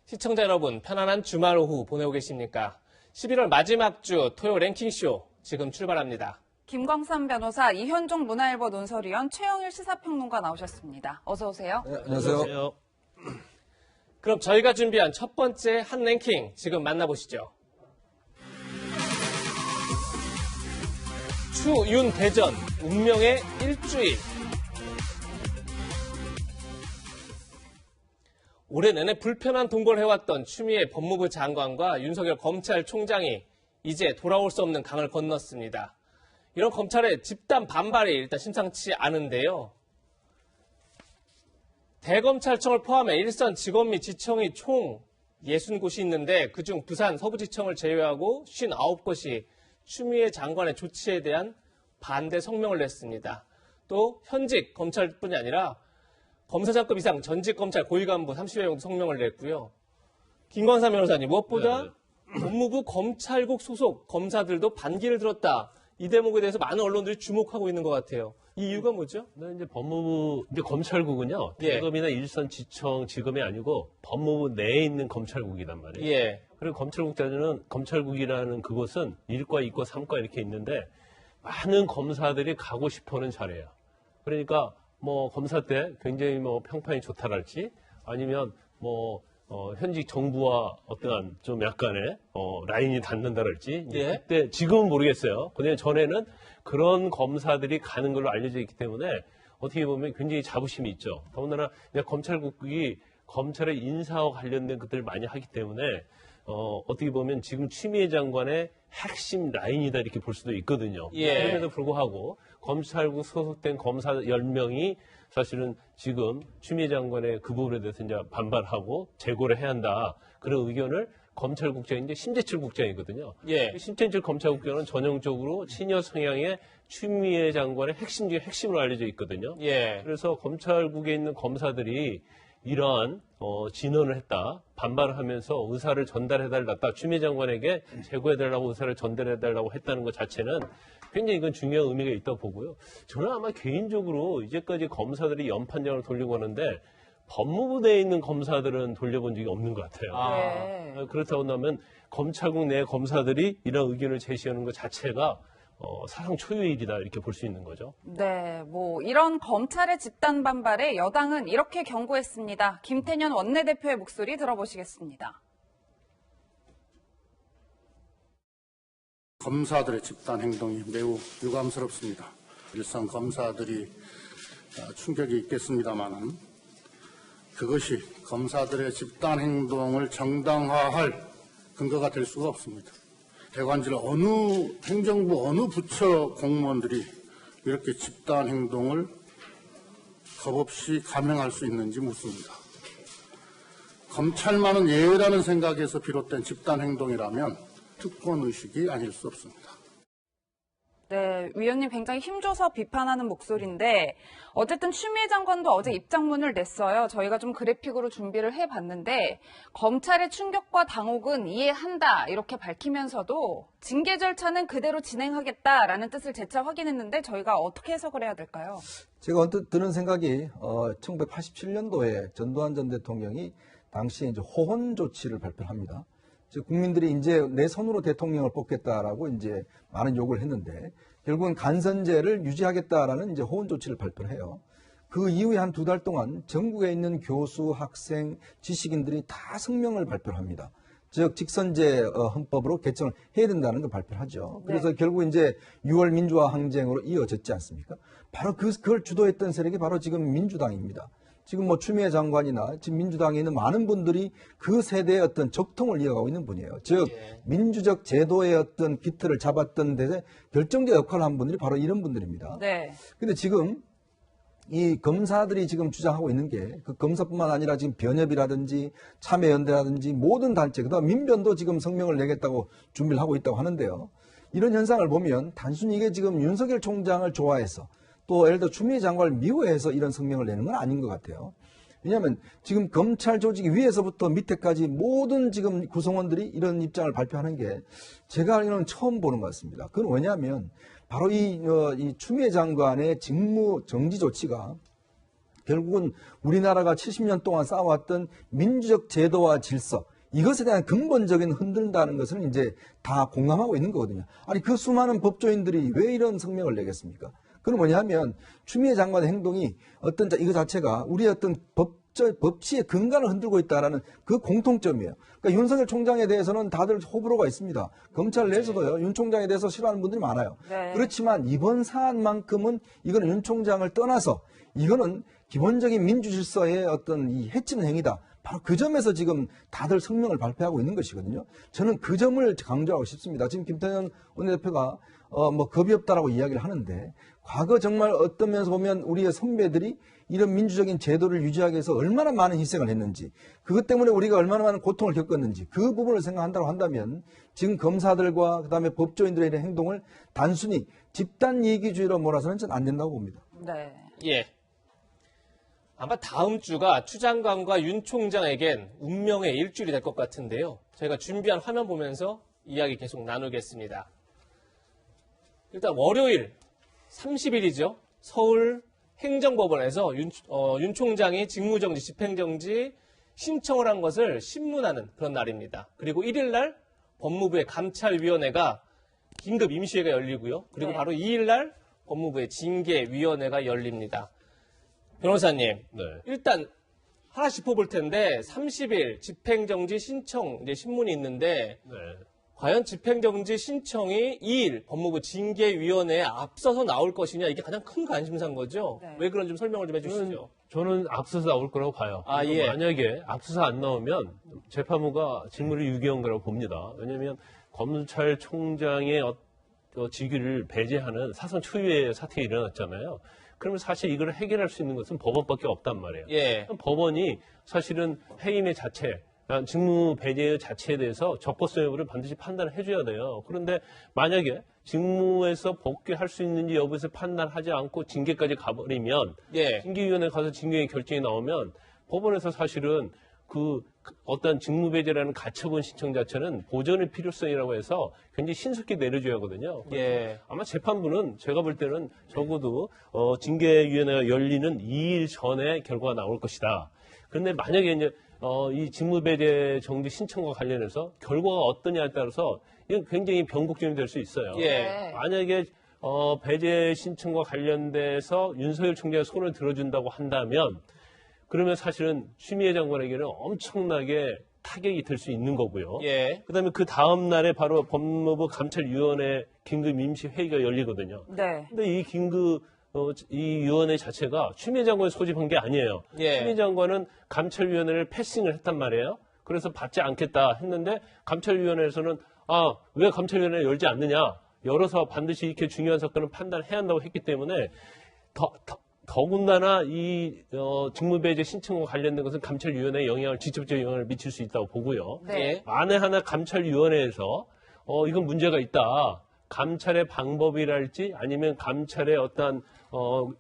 시청자 여러분, 편안한 주말 오후 보내고 계십니까? 11월 마지막 주 토요 랭킹쇼 지금 출발합니다. 김광삼 변호사, 이현종 문화일보 논설위원, 최영일 시사평론가 나오셨습니다. 어서 오세요. 네, 안녕하세요. 그럼 저희가 준비한 첫 번째 한 랭킹 지금 만나보시죠. 추윤 대전, 운명의 일주일. 올해 내내 불편한 동거를 해왔던 추미애 법무부 장관과 윤석열 검찰총장이 이제 돌아올 수 없는 강을 건넜습니다. 이런 검찰의 집단 반발이 일단 심상치 않은데요. 대검찰청을 포함해 일선 지검 및 지청이 총 60곳이 있는데 그중 부산 서부지청을 제외하고 59곳이 추미애 장관의 조치에 대한 반대 성명을 냈습니다. 또 현직 검찰뿐이 아니라 검사장급 이상 전직 검찰 고위간부 30여 명도 성명을 냈고요. 김광삼 변호사님, 무엇보다 법무부 검찰국 소속 검사들도 반기를 들었다. 이 대목에 대해서 많은 언론들이 주목하고 있는 것 같아요. 이 이유가 뭐죠? 이제 법무부, 이제 검찰국은요, 대검이나 일선 지청, 지검이 아니고 법무부 내에 있는 검찰국이란 말이에요. 예. 그리고 검찰국이라는 그곳은 1과, 2과, 3과 이렇게 있는데 많은 검사들이 가고 싶어 하는 자리예요. 그러니까 뭐 검사 때 굉장히 뭐 평판이 좋다랄지 아니면 뭐 현직 정부와 어떠한 좀 약간의 라인이 닿는다랄지 그때 지금은 모르겠어요. 근데 전에는 그런 검사들이 가는 걸로 알려져 있기 때문에 어떻게 보면 굉장히 자부심이 있죠. 더군다나 검찰국이 검찰의 인사와 관련된 것들을 많이 하기 때문에 어떻게 보면 지금 추미애 장관의 핵심 라인이다 이렇게 볼 수도 있거든요. 그럼에도 불구하고 검찰국 소속된 검사 10명이 사실은 지금 추미애 장관의 그 부분에 대해서 이제 반발하고 재고를 해야 한다. 그런 의견을 검찰국장인데 심재철 국장이거든요. 심재철 검찰국장은 전형적으로 친여 성향의 추미애 장관의 핵심 중에 핵심으로 알려져 있거든요. 그래서 검찰국에 있는 검사들이 이러한 진언을 했다. 반발을 하면서 의사를 전달해달랐다. 추미애 장관에게 제고해달라고 의사를 전달해달라고 했다는 것 자체는 굉장히 이건 중요한 의미가 있다고 보고요. 저는 아마 개인적으로 이제까지 검사들이 연판장을 돌리고 하는데 법무부대에 있는 검사들은 돌려본 적이 없는 것 같아요. 그렇다고 하면 검찰국 내 검사들이 이런 의견을 제시하는 것 자체가 사상 초유의 일이다 이렇게 볼 수 있는 거죠. 네, 뭐 이런 검찰의 집단 반발에 여당은 이렇게 경고했습니다. 김태년 원내대표의 목소리 들어보시겠습니다. 검사들의 집단 행동이 매우 유감스럽습니다. 일선 검사들이 충격이 있겠습니다만은 그것이 검사들의 집단 행동을 정당화할 근거가 될 수가 없습니다. 대관절 행정부 어느 부처 공무원들이 이렇게 집단 행동을 겁없이 감행할 수 있는지 묻습니다. 검찰만은 예외라는 생각에서 비롯된 집단 행동이라면 특권 의식이 아닐 수 없습니다. 네, 위원님 굉장히 힘줘서 비판하는 목소리인데 어쨌든 추미애 장관도 어제 입장문을 냈어요. 저희가 좀 그래픽으로 준비를 해봤는데 검찰의 충격과 당혹은 이해한다 이렇게 밝히면서도 징계 절차는 그대로 진행하겠다라는 뜻을 재차 확인했는데 저희가 어떻게 해석을 해야 될까요? 제가 언뜻 드는 생각이 1987년도에 전두환 전 대통령이 당시에 이제 호헌 조치를 발표합니다. 즉 국민들이 이제 내 손으로 대통령을 뽑겠다라고 이제 많은 요구를 했는데 결국은 간선제를 유지하겠다라는 이제 호헌 조치를 발표를 해요. 그 이후에 한 2달 동안 전국에 있는 교수, 학생, 지식인들이 다 성명을 발표를 합니다. 즉 직선제 헌법으로 개정을 해야 된다는 걸 발표를 하죠. 그래서 결국 이제 6월 민주화 항쟁으로 이어졌지 않습니까? 바로 그걸 주도했던 세력이 바로 지금 민주당입니다. 지금 뭐 추미애 장관이나 지금 민주당에 있는 많은 분들이 그 세대의 어떤 적통을 이어가고 있는 분이에요. 즉 민주적 제도의 어떤 기틀을 잡았던 데서 결정적 역할을 한 분들이 바로 이런 분들입니다. 근데 지금 이 검사들이 지금 주장하고 있는 게 그 검사뿐만 아니라 지금 변협이라든지 참여연대라든지 모든 단체, 그다음 민변도 지금 성명을 내겠다고 준비를 하고 있다고 하는데요. 이런 현상을 보면 단순히 이게 지금 윤석열 총장을 좋아해서 또 예를 들어 추미애 장관을 미워해서 이런 성명을 내는 건 아닌 것 같아요. 왜냐하면 지금 검찰 조직 위에서부터 밑에까지 모든 지금 구성원들이 이런 입장을 발표하는 게 제가 알기로는 처음 보는 것 같습니다. 그건 왜냐하면 바로 이 추미애 장관의 직무 정지 조치가 결국은 우리나라가 70년 동안 쌓아왔던 민주적 제도와 질서, 이것에 대한 근본적인 흔들다는 것은 이제 다 공감하고 있는 거거든요. 아니, 그 수많은 법조인들이 왜 이런 성명을 내겠습니까? 그건 뭐냐면 추미애 장관의 행동이 이거 자체가 우리의 어떤 법치의 근간을 흔들고 있다라는 그 공통점이에요. 그러니까 윤석열 총장에 대해서는 다들 호불호가 있습니다. 검찰 내에서도요, 윤 총장에 대해서 싫어하는 분들이 많아요. 네. 그렇지만 이번 사안만큼은 이거는 윤 총장을 떠나서 이거는 기본적인 민주 질서의 어떤 이 해치는 행위다. 바로 그 점에서 지금 다들 성명을 발표하고 있는 것이거든요. 저는 그 점을 강조하고 싶습니다. 지금 김태년 원내대표가 겁이 없다라고 이야기를 하는데, 과거 정말 어떤 면에서 보면 우리의 선배들이 이런 민주적인 제도를 유지하기 위해서 얼마나 많은 희생을 했는지, 그것 때문에 우리가 얼마나 많은 고통을 겪었는지, 그 부분을 생각한다고 한다면 지금 검사들과 그다음에 법조인들의 이런 행동을 단순히 집단 이기주의로 몰아서는 전 안 된다고 봅니다. 네. 예. 아마 다음 주가 추 장관과 윤 총장에겐 운명의 일주일이 될 것 같은데요. 저희가 준비한 화면 보면서 이야기 계속 나누겠습니다. 일단 월요일 30일이죠. 서울 행정법원에서 윤 총장이 직무정지, 집행정지 신청을 한 것을 신문하는 그런 날입니다. 그리고 1일 날 법무부의 감찰위원회가 긴급 임시회가 열리고요. 그리고 네. 바로 2일 날 법무부의 징계위원회가 열립니다. 변호사님, 네. 일단 하나 짚어볼 텐데 30일 집행정지 신청 이제 신문이 있는데 네. 과연 집행정지 신청이 2일 법무부 징계위원회에 앞서서 나올 것이냐, 이게 가장 큰 관심사인 거죠. 네. 왜 그런지 좀 설명을 좀 해주시죠. 저는 앞서서 나올 거라고 봐요. 아, 그리고 예. 만약에 앞서서 안 나오면 재판부가 직무를 유기한 거라고 봅니다. 왜냐하면 검찰총장의 직위를 배제하는 사상 초유의 사태가 일어났잖아요. 그러면 사실 이걸 해결할 수 있는 것은 법원밖에 없단 말이에요. 예. 법원이 사실은 해임의 자체, 직무 배제 자체에 대해서 적법성 여부를 반드시 판단을 해줘야 돼요. 그런데 만약에 직무에서 복귀할 수 있는지 여부에서 판단하지 않고 징계까지 가버리면, 예. 징계위원회 가서 징계의 결정이 나오면 법원에서 사실은 그 어떤 직무 배제라는 가처분 신청 자체는 보전의 필요성이라고 해서 굉장히 신속히 내려줘야 하거든요. 예. 아마 재판부는 제가 볼 때는 적어도 징계위원회가 열리는 2일 전에 결과가 나올 것이다. 그런데 만약에 이제 이 직무배제 정지 신청과 관련해서 결과가 어떠냐에 따라서 이건 굉장히 변곡점이 될 수 있어요. 예. 네. 만약에 배제 신청과 관련돼서 윤석열 총장이 손을 들어준다고 한다면, 그러면 사실은 추미애 장관에게는 엄청나게 타격이 될 수 있는 거고요. 예. 그다음에 그 다음 날에 바로 법무부 감찰위원회 긴급 임시 회의가 열리거든요. 네. 근데 이 긴급 이 위원회 자체가 추미애 장관이 소집한 게 아니에요. 예. 추미애 장관은 감찰위원회를 패싱을 했단 말이에요. 그래서 받지 않겠다 했는데 감찰위원회에서는 왜 감찰위원회 열지 않느냐, 열어서 반드시 이렇게 중요한 사건을 판단해야 한다고 했기 때문에 더군다나 이 직무배제 신청과 관련된 것은 감찰위원회에 직접적인 영향을 미칠 수 있다고 보고요. 네. 예. 만에 하나 감찰위원회에서 이건 문제가 있다, 감찰의 방법이랄지 아니면 감찰의 어떤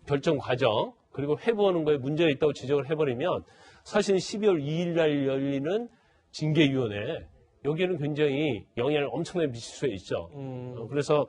결정 과정 그리고 회부하는 거에 문제가 있다고 지적을 해버리면 사실 12월 2일 날 열리는 징계위원회, 여기에는 굉장히 영향을 엄청나게 미칠 수 있죠. 그래서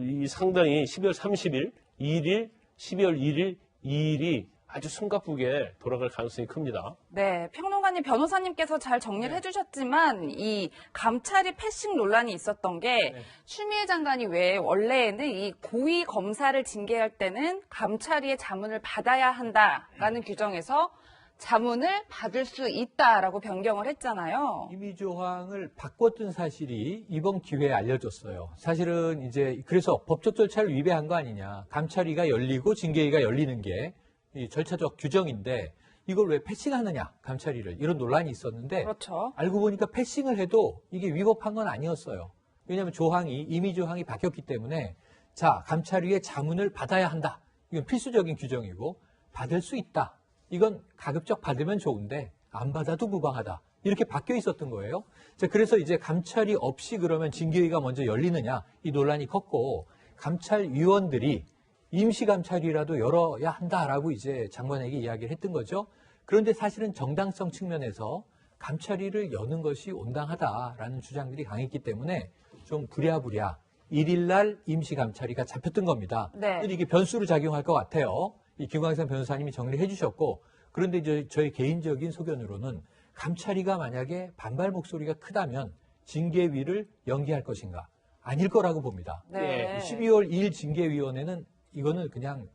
이 상당히 12월 30일, 1일, 12월 1일, 2일이 아주 숨가쁘게 돌아갈 가능성이 큽니다. 네, 평론가님, 변호사님께서 잘 정리를 해주셨지만 이 감찰이 패싱 논란이 있었던 게 추미애 장관이 왜 원래는 이 고위 검사를 징계할 때는 감찰위의 자문을 받아야 한다라는 규정에서 자문을 받을 수 있다라고 변경을 했잖아요. 임의 조항을 바꿨던 사실이 이번 기회에 알려졌어요. 사실은 이제 그래서 법적 절차를 위배한 거 아니냐. 감찰위가 열리고 징계위가 열리는 게 이 절차적 규정인데 이걸 왜 패싱하느냐, 감찰위를. 이런 논란이 있었는데 그렇죠. 알고 보니까 패싱을 해도 이게 위법한 건 아니었어요. 왜냐하면 임의 조항이 바뀌었기 때문에 자, 감찰위의 자문을 받아야 한다. 이건 필수적인 규정이고 받을 수 있다. 이건 가급적 받으면 좋은데 안 받아도 무방하다. 이렇게 바뀌어 있었던 거예요. 자, 그래서 이제 감찰이 없이 그러면 징계위가 먼저 열리느냐, 이 논란이 컸고, 감찰위원들이 임시감찰이라도 열어야 한다라고 이제 장관에게 이야기를 했던 거죠. 그런데 사실은 정당성 측면에서 감찰위를 여는 것이 온당하다라는 주장들이 강했기 때문에 좀 부랴부랴 1일 날 임시감찰위가 잡혔던 겁니다. 네. 근데 이게 변수로 작용할 것 같아요. 이 김광산 변호사님이 정리를 해주셨고, 그런데 이제 저희 개인적인 소견으로는 감찰위가 만약에 반발 목소리가 크다면 징계위를 연기할 것인가? 아닐 거라고 봅니다. 네. 12월 2일 징계위원회는 이거는 그냥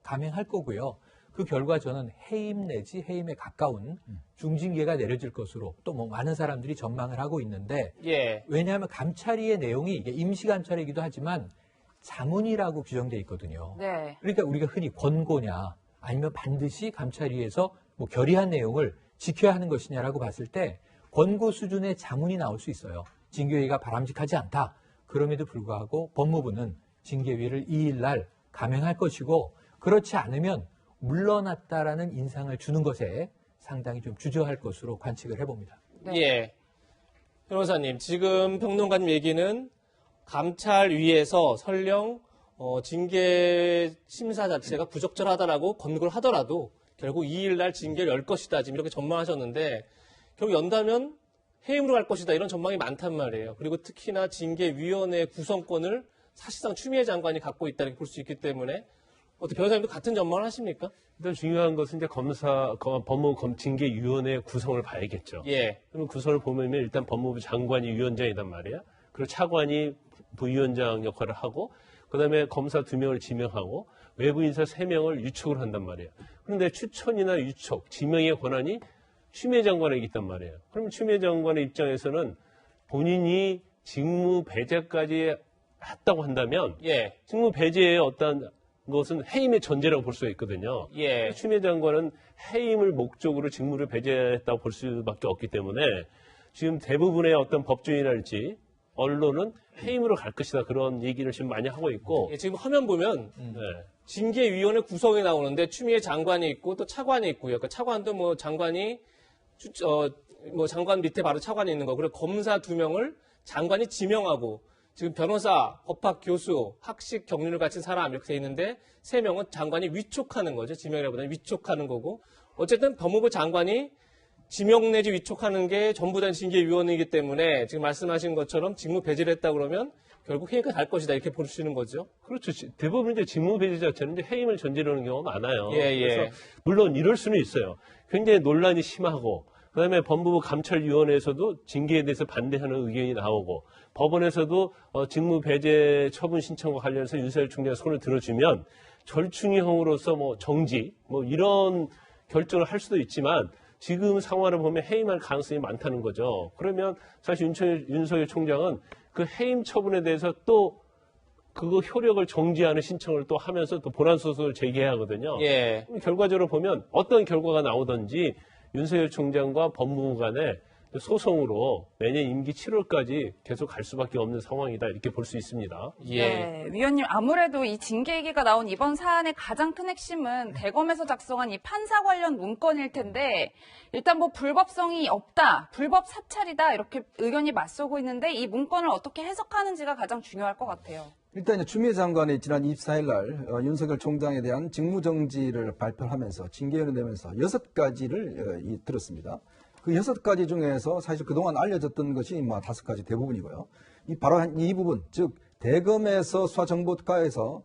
감행할 거고요. 그 결과 저는 해임 내지 해임에 가까운 중징계가 내려질 것으로 또 뭐 많은 사람들이 전망을 하고 있는데, 예. 왜냐하면 감찰위의 내용이 이게 임시감찰이기도 하지만 자문이라고 규정돼 있거든요. 네. 그러니까 우리가 흔히 권고냐 아니면 반드시 감찰위에서 뭐 결의한 내용을 지켜야 하는 것이냐라고 봤을 때 권고 수준의 자문이 나올 수 있어요. 징계위가 바람직하지 않다. 그럼에도 불구하고 법무부는 징계위를 2일 날 감행할 것이고, 그렇지 않으면 물러났다라는 인상을 주는 것에 상당히 좀 주저할 것으로 관측을 해봅니다. 네. 예. 변호사님, 지금 평론가님 얘기는 감찰위에서 설령 징계 심사 자체가 부적절하다라고 권고를 하더라도 결국 2일 날 징계를 열 것이다. 지금 이렇게 전망하셨는데, 결국 연다면 해임으로 갈 것이다. 이런 전망이 많단 말이에요. 그리고 특히나 징계위원회 구성권을 사실상 추미애 장관이 갖고 있다 이렇게 볼 수 있기 때문에, 어떻게 변호사님도 같은 전망을 하십니까? 일단 중요한 것은 이제 법무부 징계위원회 구성을 봐야겠죠. 예. 그러면 구성을 보면 일단 법무부 장관이 위원장이단 말이야. 그리고 차관이 부위원장 역할을 하고, 그다음에 검사 2명을 지명하고 외부 인사 3명을 유촉을 한단 말이에요. 그런데 추천이나 유촉, 지명의 권한이 추미애 장관에게 있단 말이에요. 그러면 추미애 장관의 입장에서는 본인이 직무 배제까지 했다고 한다면, 예. 직무 배제의 어떤 것은 해임의 전제라고 볼 수가 있거든요. 예. 추미애 장관은 해임을 목적으로 직무를 배제했다고 볼 수밖에 없기 때문에 지금 대부분의 어떤 법조인이랄지 언론은 해임으로 갈 것이다, 그런 얘기를 지금 많이 하고 있고. 예, 지금 화면 보면 네. 징계위원회 구성이 나오는데 추미애 장관이 있고 또 차관이 있고요. 그러니까 차관도 뭐 장관이 뭐 장관 밑에 바로 차관이 있는 거. 그리고 검사 2명을 장관이 지명하고, 지금 변호사, 법학 교수, 학식 경륜을 갖춘 사람 이렇게 돼 있는데 3명은 장관이 위촉하는 거죠. 지명이라보다는 위촉하는 거고, 어쨌든 법무부 장관이 지명 내지 위촉하는 게 전부 다 징계위원회이기 때문에 지금 말씀하신 것처럼 직무 배제를 했다 그러면 결국 해임가 갈 것이다 이렇게 보시는 거죠. 그렇죠. 대부분 이제 직무 배제 자체는 이제 해임을 전제로 하는 경우가 많아요. 예, 예. 그래서 물론 이럴 수는 있어요. 굉장히 논란이 심하고, 그다음에 법무부 감찰위원회에서도 징계에 대해서 반대하는 의견이 나오고, 법원에서도 직무 배제 처분 신청과 관련해서 윤석열 총장이 손을 들어주면 절충형으로서 뭐 정지, 뭐 이런 결정을 할 수도 있지만, 지금 상황을 보면 해임할 가능성이 많다는 거죠. 그러면 사실 윤석열 총장은 그 해임 처분에 대해서 또 그거 효력을 정지하는 신청을 또 하면서 또 본안소송을 제기해야 하거든요. 예. 결과적으로 보면 어떤 결과가 나오든지 윤석열 총장과 법무부 간에 소송으로 내년 임기 7월까지 계속 갈 수밖에 없는 상황이다, 이렇게 볼 수 있습니다. 예. 네, 위원님, 아무래도 이 징계 얘기가 나온 이번 사안의 가장 큰 핵심은 대검에서 작성한 이 판사 관련 문건일 텐데, 일단 뭐 불법성이 없다, 불법 사찰이다 이렇게 의견이 맞서고 있는데, 이 문건을 어떻게 해석하는지가 가장 중요할 것 같아요. 일단 이제 추미애 장관이 지난 24일 날 윤석열 총장에 대한 직무정지를 발표하면서 징계위원회 내면서 6가지를 들었습니다. 그 6가지 중에서 사실 그동안 알려졌던 것이 뭐 5가지 대부분이고요. 바로 이 부분, 즉 대검에서 수사정보과에서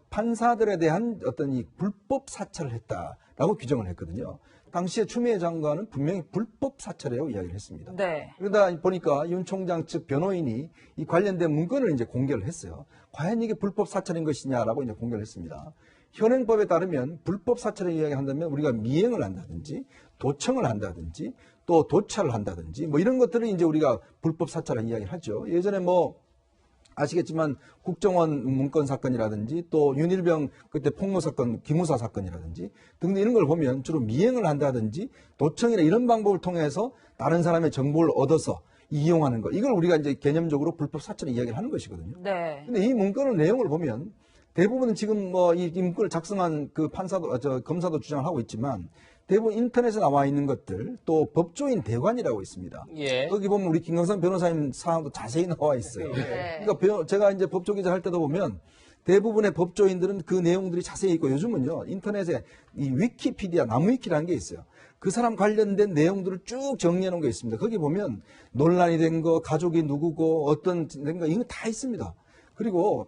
판사들에 대한 어떤 이 불법 사찰을 했다라고 규정을 했거든요. 당시에 추미애 장관은 분명히 불법 사찰이라고 이야기를 했습니다. 네. 그러다 보니까 윤 총장 측 변호인이 이 관련된 문건을 이제 공개를 했어요. 과연 이게 불법 사찰인 것이냐라고 이제 공개를 했습니다. 현행법에 따르면 불법 사찰을 이야기한다면 우리가 미행을 한다든지 도청을 한다든지 또 도찰을 한다든지 뭐 이런 것들을 이제 우리가 불법 사찰을 이야기를 하죠. 예전에 뭐 아시겠지만 국정원 문건 사건이라든지 또 윤일병 그때 폭로 사건, 기무사 사건이라든지 등등 이런 걸 보면 주로 미행을 한다든지 도청이나 이런 방법을 통해서 다른 사람의 정보를 얻어서 이용하는 것, 이걸 우리가 이제 개념적으로 불법 사찰을 이야기를 하는 것이거든요. 네. 근데 이 문건의 내용을 보면 대부분은 지금 뭐 이 문건을 작성한 그 검사도 주장을 하고 있지만 대부분 인터넷에 나와 있는 것들, 또 법조인 대관이라고 있습니다. 예. 거기 보면 우리 김광선 변호사님 사항도 자세히 나와 있어요. 네. 그러니까 제가 이제 법조 기자 할 때도 보면 대부분의 법조인들은 그 내용들이 자세히 있고, 요즘은요 인터넷에 이 위키피디아, 나무위키라는 게 있어요. 그 사람 관련된 내용들을 쭉 정리해 놓은 게 있습니다. 거기 보면 논란이 된 거, 가족이 누구고 어떤 된 거, 이거 다 있습니다. 그리고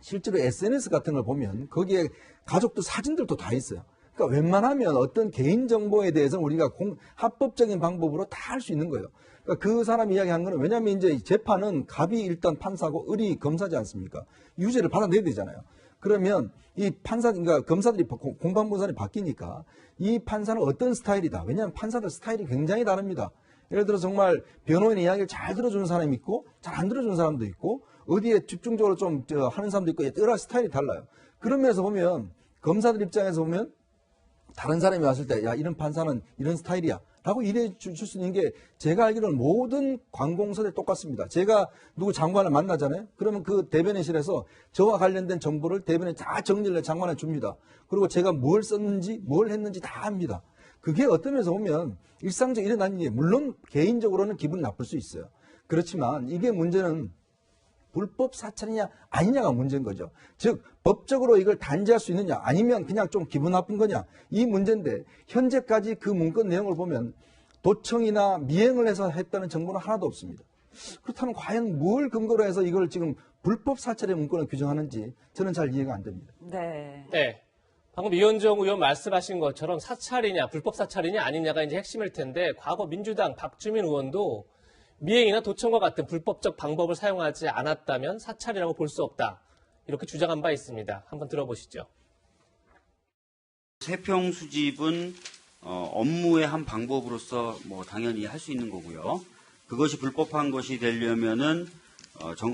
실제로 SNS 같은 걸 보면 거기에 가족들 사진들도 다 있어요. 그러니까 웬만하면 어떤 개인정보에 대해서는 우리가 합법적인 방법으로 다 할 수 있는 거예요. 그러니까 그 사람이 이야기한 거는 왜냐하면 이제 재판은 갑이 일단 판사고 을이 검사지 않습니까? 유죄를 받아내야 되잖아요. 그러면 이 그러니까 검사들이 공판부사들이 바뀌니까 이 판사는 어떤 스타일이다. 왜냐하면 판사들 스타일이 굉장히 다릅니다. 예를 들어 정말 변호인의 이야기를 잘 들어주는 사람이 있고 잘 안 들어주는 사람도 있고 어디에 집중적으로 좀 하는 사람도 있고 여러 스타일이 달라요. 그런 면에서 보면 검사들 입장에서 보면 다른 사람이 왔을 때 야 이런 판사는 이런 스타일이야 라고 일해 줄 수 있는 게 제가 알기로는 모든 관공서들 똑같습니다. 제가 누구 장관을 만나잖아요. 그러면 그 대변인실에서 저와 관련된 정보를 대변인에 다 정리를 장관에 줍니다. 그리고 제가 뭘 썼는지 뭘 했는지 다 합니다. 그게 어떤 면에서 보면 일상적으로 일어나는 게 물론 개인적으로는 기분 나쁠 수 있어요. 그렇지만 이게 문제는 불법 사찰이냐 아니냐가 문제인 거죠. 즉 법적으로 이걸 단죄할 수 있느냐 아니면 그냥 좀 기분 나쁜 거냐 이 문제인데 현재까지 그 문건 내용을 보면 도청이나 미행을 해서 했다는 정보는 하나도 없습니다. 그렇다면 과연 뭘 근거로 해서 이걸 지금 불법 사찰의 문건을 규정하는지 저는 잘 이해가 안 됩니다. 네. 네. 방금 이현정 의원 말씀하신 것처럼 사찰이냐 불법 사찰이냐 아니냐가 이제 핵심일 텐데 과거 민주당 박주민 의원도 미행이나 도청과 같은 불법적 방법을 사용하지 않았다면 사찰이라고 볼 수 없다. 이렇게 주장한 바 있습니다. 한번 들어보시죠. 세평 수집은 업무의 한 방법으로서 뭐 당연히 할 수 있는 거고요. 그것이 불법한 것이 되려면은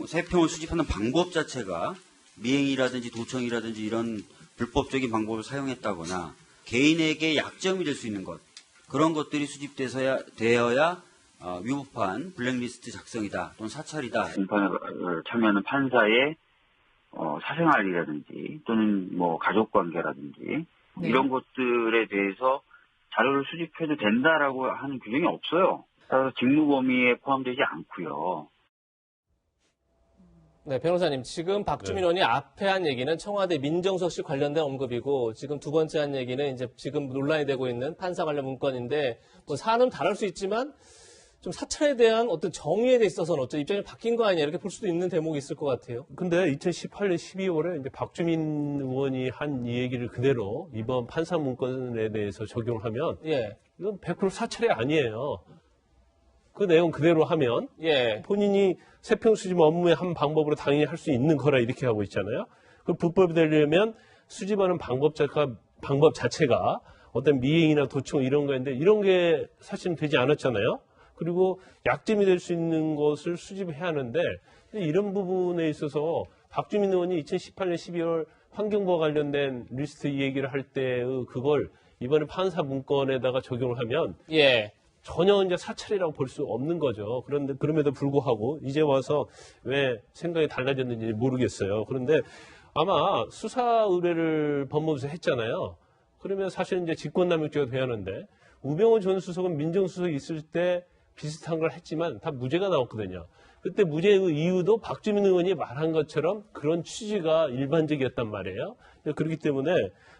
세평을 수집하는 방법 자체가 미행이라든지 도청이라든지 이런 불법적인 방법을 사용했다거나 개인에게 약점이 될 수 있는 것 그런 것들이 수집되어야 위법한 블랙리스트 작성이다 또는 사찰이다. 공판에 참여하는 판사의 사생활이라든지 또는 뭐 가족관계라든지 이런 것들에 대해서 자료를 수집해도 된다라고 하는 규정이 없어요. 따라서 직무 범위에 포함되지 않고요. 네, 변호사님. 지금 박주민 의원이 앞에 한 얘기는 청와대 민정수석실 관련된 언급이고 지금 두 번째 한 얘기는 이제 지금 논란이 되고 있는 판사 관련 문건인데 뭐 사안은 다를 수 있지만 좀 사찰에 대한 어떤 정의에 있어서는 어떤 입장이 바뀐 거 아니냐 이렇게 볼 수도 있는 대목이 있을 것 같아요. 근데 2018년 12월에 이제 박주민 의원이 한 이 얘기를 그대로 이번 판사 문건에 대해서 적용하면 예. 이건 100% 사찰이 아니에요. 그 내용 그대로 하면 예. 본인이 세평 수집 업무의 한 방법으로 당연히 할 수 있는 거라 이렇게 하고 있잖아요. 그 불법이 되려면 수집하는 방법 자체가 어떤 미행이나 도청 이런 거인데 이런 게 사실은 되지 않았잖아요. 그리고 약점이 될 수 있는 것을 수집해야 하는데 이런 부분에 있어서 박주민 의원이 2018년 12월 환경부와 관련된 리스트 이 얘기를 할 때의 그걸 이번에 판사 문건에다가 적용을 하면 예. 전혀 이제 사찰이라고 볼 수 없는 거죠. 그런데 그럼에도 불구하고 이제 와서 왜 생각이 달라졌는지 모르겠어요. 그런데 아마 수사 의뢰를 법무부에서 했잖아요. 그러면 사실 이제 직권남용죄가 돼야 하는데 우병우 전 수석은 민정수석이 있을 때 비슷한 걸 했지만 다 무죄가 나왔거든요. 그때 무죄의 이유도 박주민 의원이 말한 것처럼 그런 취지가 일반적이었단 말이에요. 그렇기 때문에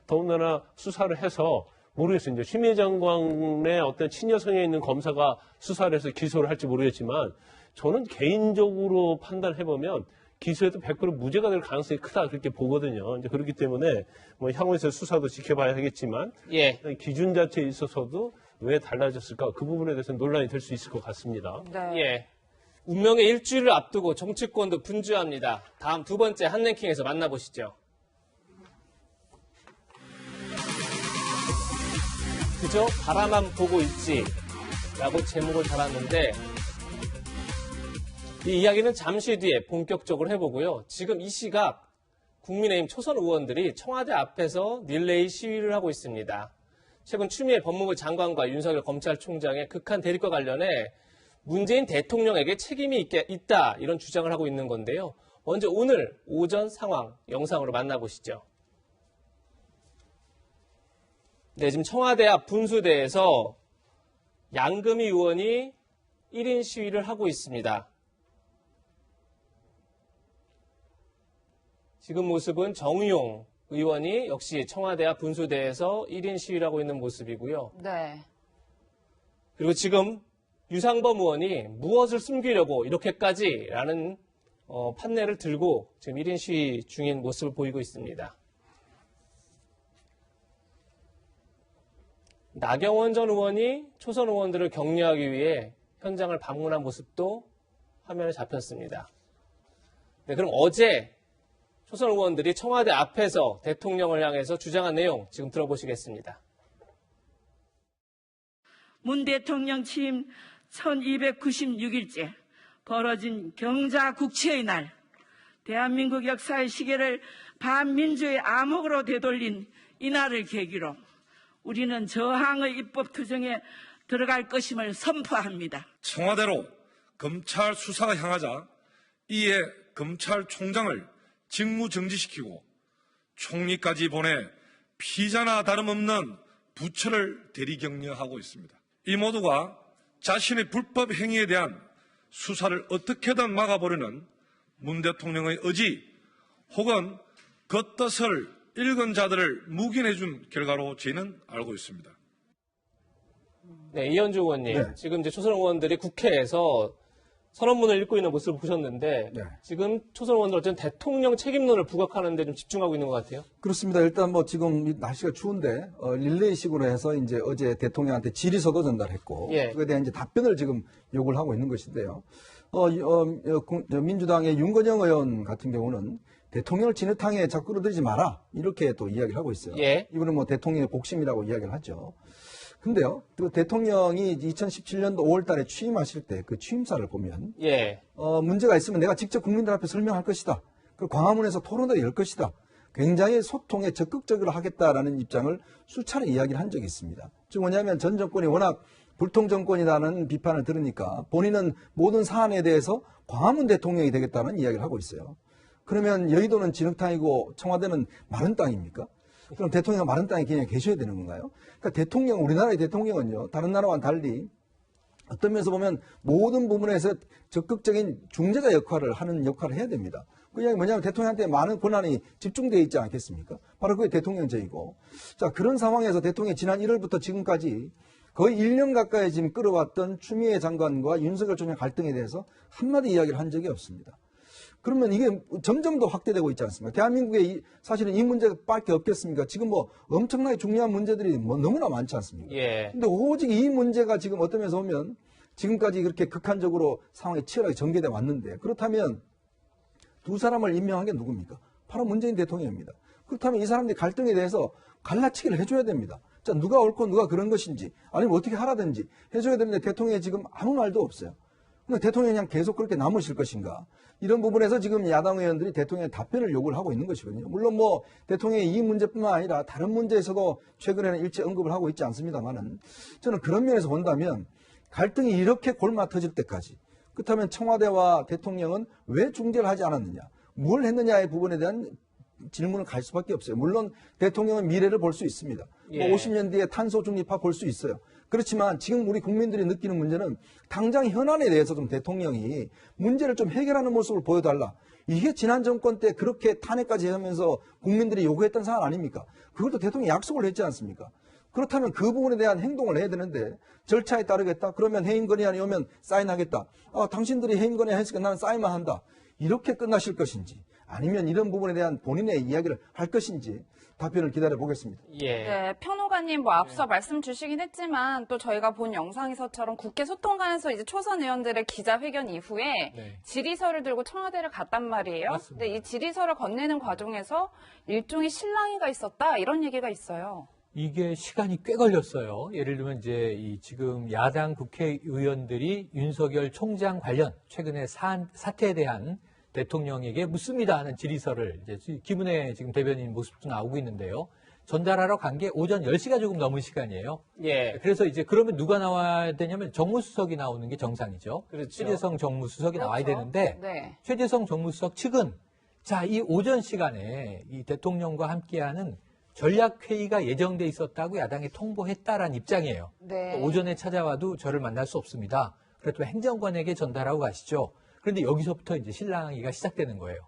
더군다나 수사를 해서 모르겠어요. 이제 추미애 장관의 어떤 친여성에 있는 검사가 수사를 해서 기소를 할지 모르겠지만 저는 개인적으로 판단해보면 기소해도 100% 무죄가 될 가능성이 크다 그렇게 보거든요. 이제 그렇기 때문에 뭐 향후에서 수사도 지켜봐야 하겠지만 예. 기준 자체에 있어서도 왜 달라졌을까 그 부분에 대해서 논란이 될 수 있을 것 같습니다. 네. 예. 운명의 일주일을 앞두고 정치권도 분주합니다. 다음 두 번째 한랭킹에서 만나보시죠. 그저 바라만 보고 있지 라고 제목을 달았는데 이 이야기는 잠시 뒤에 본격적으로 해보고요. 지금 이 시각 국민의힘 초선 의원들이 청와대 앞에서 릴레이 시위를 하고 있습니다. 최근 추미애 법무부 장관과 윤석열 검찰총장의 극한 대립과 관련해 문재인 대통령에게 책임이 있다 이런 주장을 하고 있는 건데요. 먼저 오늘 오전 상황 영상으로 만나보시죠. 네, 지금 청와대 앞 분수대에서 양금희 의원이 1인 시위를 하고 있습니다. 지금 모습은 정의용 의원이 역시 청와대 앞 분수대에서 1인 시위를 하고 있는 모습이고요. 네. 그리고 지금 유상범 의원이 무엇을 숨기려고 이렇게까지라는 판넬을 들고 지금 1인 시위 중인 모습을 보이고 있습니다. 나경원 전 의원이 초선 의원들을 격려하기 위해 현장을 방문한 모습도 화면에 잡혔습니다. 네, 그럼 어제 초선 의원들이 청와대 앞에서 대통령을 향해서 주장한 내용 지금 들어보시겠습니다. 문 대통령 취임 1296일째 벌어진 경자국치의 날, 대한민국 역사의 시계를 반민주의 암흑으로 되돌린 이 날을 계기로 우리는 저항의 입법 투쟁에 들어갈 것임을 선포합니다. 청와대로 검찰 수사가 향하자 이에 검찰총장을 직무정지시키고 총리까지 보내 피자나 다름없는 부처를 대리격려하고 있습니다. 이 모두가 자신의 불법 행위에 대한 수사를 어떻게든 막아보려는 문 대통령의 의지 혹은 그 뜻을 읽은 자들을 묵인해준 결과로 저희는 알고 있습니다. 네, 이현주 의원님. 네. 지금 이제 초선 의원들이 국회에서 선언문을 읽고 있는 모습을 보셨는데 네. 지금 초선 의원들 어쨌든 대통령 책임론을 부각하는 데 좀 집중하고 있는 것 같아요. 그렇습니다. 일단 뭐 지금 날씨가 추운데 릴레이식으로 해서 이제 어제 대통령한테 질의서도 전달했고 예. 그에 대한 이제 답변을 지금 요구를 하고 있는 것인데요. 민주당의 윤건영 의원 같은 경우는 대통령을 진흙탕에 자꾸 끌어들이지 마라 이렇게 또 이야기를 하고 있어요. 예. 이분은 뭐 대통령의 복심이라고 이야기를 하죠. 근데요, 그 대통령이 2017년도 5월달에 취임하실 때 그 취임사를 보면 예. 문제가 있으면 내가 직접 국민들 앞에 설명할 것이다. 그리고 광화문에서 토론회를 열 것이다. 굉장히 소통에 적극적으로 하겠다라는 입장을 수차례 이야기를 한 적이 있습니다. 즉 뭐냐면 전 정권이 워낙 불통 정권이라는 비판을 들으니까 본인은 모든 사안에 대해서 광화문 대통령이 되겠다는 이야기를 하고 있어요. 그러면 여의도는 진흙탕이고 청와대는 마른 땅입니까? 그럼 대통령은 마른 땅에 그냥 계셔야 되는 건가요? 그러니까 대통령, 우리나라의 대통령은요, 다른 나라와는 달리 어떤 면에서 보면 모든 부분에서 적극적인 중재자 역할을 해야 됩니다. 그게 뭐냐면 대통령한테 많은 권한이 집중되어 있지 않겠습니까? 바로 그게 대통령제이고. 자, 그런 상황에서 대통령이 지난 1월부터 지금까지 거의 1년 가까이 지금 끌어왔던 추미애 장관과 윤석열 총장 갈등에 대해서 한마디 이야기를 한 적이 없습니다. 그러면 이게 점점 더 확대되고 있지 않습니까? 대한민국에 사실은 이 문제밖에 없겠습니까? 지금 뭐 엄청나게 중요한 문제들이 뭐 너무나 많지 않습니까? 예. 근데 오직 이 문제가 지금 어떤 면에서 보면 지금까지 그렇게 극한적으로 상황이 치열하게 전개돼 왔는데 그렇다면 두 사람을 임명한 게 누굽니까? 바로 문재인 대통령입니다. 그렇다면 이 사람들이 갈등에 대해서 갈라치기를 해줘야 됩니다. 자, 누가 옳고 누가 그런 것인지 아니면 어떻게 하라든지 해줘야 되는데 대통령이 지금 아무 말도 없어요. 근데 대통령이 그냥 계속 그렇게 남으실 것인가? 이런 부분에서 지금 야당 의원들이 대통령의 답변을 요구를 하고 있는 것이거든요. 물론 뭐 대통령의 이 문제뿐만 아니라 다른 문제에서도 최근에는 일체 언급을 하고 있지 않습니다만은 저는 그런 면에서 본다면 갈등이 이렇게 골마 터질 때까지 그렇다면 청와대와 대통령은 왜 중재를 하지 않았느냐? 뭘 했느냐의 부분에 대한 질문을 갈 수밖에 없어요. 물론 대통령은 미래를 볼 수 있습니다. 예. 뭐 50년 뒤에 탄소 중립화 볼 수 있어요. 그렇지만 지금 우리 국민들이 느끼는 문제는 당장 현안에 대해서 좀 대통령이 문제를 좀 해결하는 모습을 보여달라. 이게 지난 정권 때 그렇게 탄핵까지 하면서 국민들이 요구했던 사안 아닙니까? 그것도 대통령이 약속을 했지 않습니까? 그렇다면 그 부분에 대한 행동을 해야 되는데 절차에 따르겠다. 그러면 해임 건의안이 오면 사인하겠다. 당신들이 해임 건의안 했으니까 나는 사인만 한다. 이렇게 끝나실 것인지 아니면 이런 부분에 대한 본인의 이야기를 할 것인지 답변을 기다려 보겠습니다. 예. 네, 평호가님 뭐 앞서 말씀 주시긴 했지만 또 저희가 본 영상에서처럼 국회 소통관에서 이제 초선 의원들의 기자회견 이후에 네. 질의서를 들고 청와대를 갔단 말이에요. 맞습니다. 근데 이 질의서를 건네는 과정에서 일종의 실랑이가 있었다 이런 얘기가 있어요. 이게 시간이 꽤 걸렸어요. 예를 들면 이제 지금 야당 국회의원들이 윤석열 총장 관련 최근에 사태에 대한 대통령에게 묻습니다 하는 질의서를 이제 김은혜 지금 대변인 모습도 나오고 있는데요. 전달하러 간 게 오전 10시가 조금 넘은 시간이에요. 예. 그래서 이제 그러면 누가 나와야 되냐면 정무수석이 나오는 게 정상이죠. 그렇죠. 최재성 정무수석이 나와야 그렇죠. 되는데 네. 최재성 정무수석 측은 자, 이 오전 시간에 이 대통령과 함께하는 전략회의가 예정돼 있었다고 야당에 통보했다라는 입장이에요. 네. 오전에 찾아와도 저를 만날 수 없습니다. 그래도 행정관에게 전달하고 가시죠. 그런데 여기서부터 이제 실랑이가 시작되는 거예요.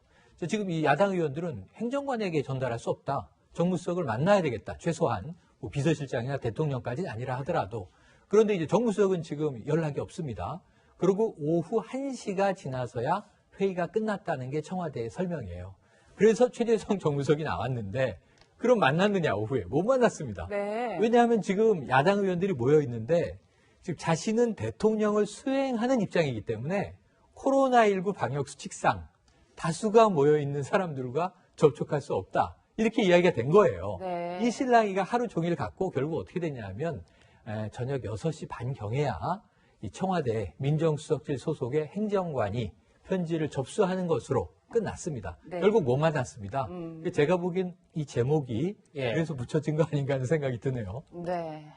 지금 이 야당 의원들은 행정관에게 전달할 수 없다. 정무수석을 만나야 되겠다. 최소한 뭐 비서실장이나 대통령까지는 아니라 하더라도. 그런데 이제 정무수석은 지금 연락이 없습니다. 그리고 오후 1시가 지나서야 회의가 끝났다는 게 청와대의 설명이에요. 그래서 최재성 정무석이 나왔는데 그럼 만났느냐 오후에 못 만났습니다. 네. 왜냐하면 지금 야당 의원들이 모여 있는데 지금 자신은 대통령을 수행하는 입장이기 때문에 코로나19 방역 수칙상 다수가 모여 있는 사람들과 접촉할 수 없다. 이렇게 이야기가 된 거예요. 네. 이 실랑이가 하루 종일 갔고 결국 어떻게 됐냐면 저녁 6시 반경에야 이 청와대 민정수석실 소속의 행정관이 편지를 접수하는 것으로 끝났습니다. 네. 결국 못 만났습니다. 제가 보기엔 이 제목이 예. 그래서 붙여진 거 아닌가 하는 생각이 드네요. 네.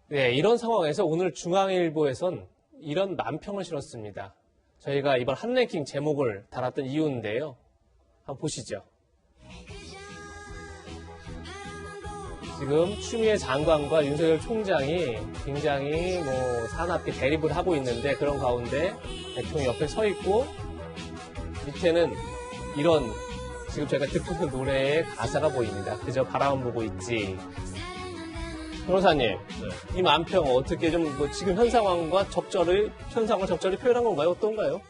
네, 이런 상황에서 오늘 중앙일보에선 이런 만평을 실었습니다. 저희가 이번 한랭킹 제목을 달았던 이유인데요. 한번 보시죠. 지금 추미애 장관과 윤석열 총장이 굉장히 사납게 대립을 하고 있는데 그런 가운데 대통령이 옆에 서 있고 밑에는 이런 지금 저희가 듣고 있는 노래의 가사가 보입니다. 그저 바라만 보고 있지. 변호사님, 이 만평 어떻게 좀 지금 현 상황과 현상을 적절히 표현한 건가요? 어떤가요?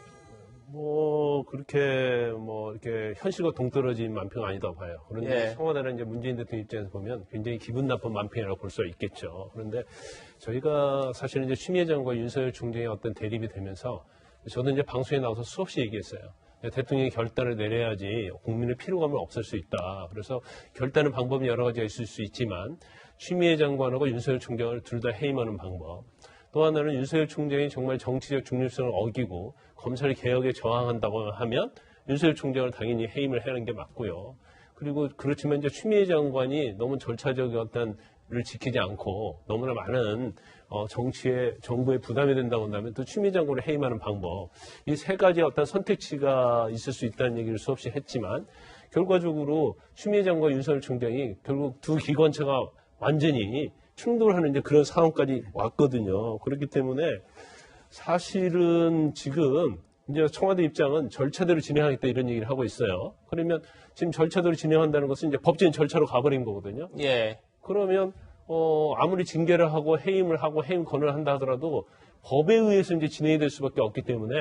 그렇게 이렇게 현실과 동떨어진 만평 아니다고 봐요. 그런데 예. 청와대는 이제 문재인 대통령 입장에서 보면 굉장히 기분 나쁜 만평이라고 볼 수 있겠죠. 그런데 저희가 사실은 이제 추미애 장관과 윤석열 총장의 어떤 대립이 되면서 저도 이제 방송에 나와서 수없이 얘기했어요. 대통령이 결단을 내려야지 국민의 피로감을 없앨 수 있다. 그래서 결단의 방법이 여러 가지가 있을 수 있지만 추미애 장관하고 윤석열 총장을 둘 다 해임하는 방법. 또 하나는 윤석열 총장이 정말 정치적 중립성을 어기고 검찰 개혁에 저항한다고 하면 윤석열 총장을 당연히 해임을 하는 게 맞고요. 그리고 그렇지만 이제 추미애 장관이 너무 절차적인 어떤 를 지키지 않고 너무나 많은 정부에 부담이 된다고 한다면 또 추미애 장관을 해임하는 방법. 이 세 가지 어떤 선택지가 있을 수 있다는 얘기를 수없이 했지만 결과적으로 추미애 장관과 윤석열 총장이 결국 두 기관차가 완전히 충돌하는 이제 그런 상황까지 왔거든요. 그렇기 때문에 사실은 지금 이제 청와대 입장은 절차대로 진행하겠다 이런 얘기를 하고 있어요. 그러면 지금 절차대로 진행한다는 것은 이제 법적인 절차로 가버린 거거든요. 예. 그러면 아무리 징계를 하고 해임을 하고 해임 권을 한다 하더라도 법에 의해서 이제 진행이 될 수밖에 없기 때문에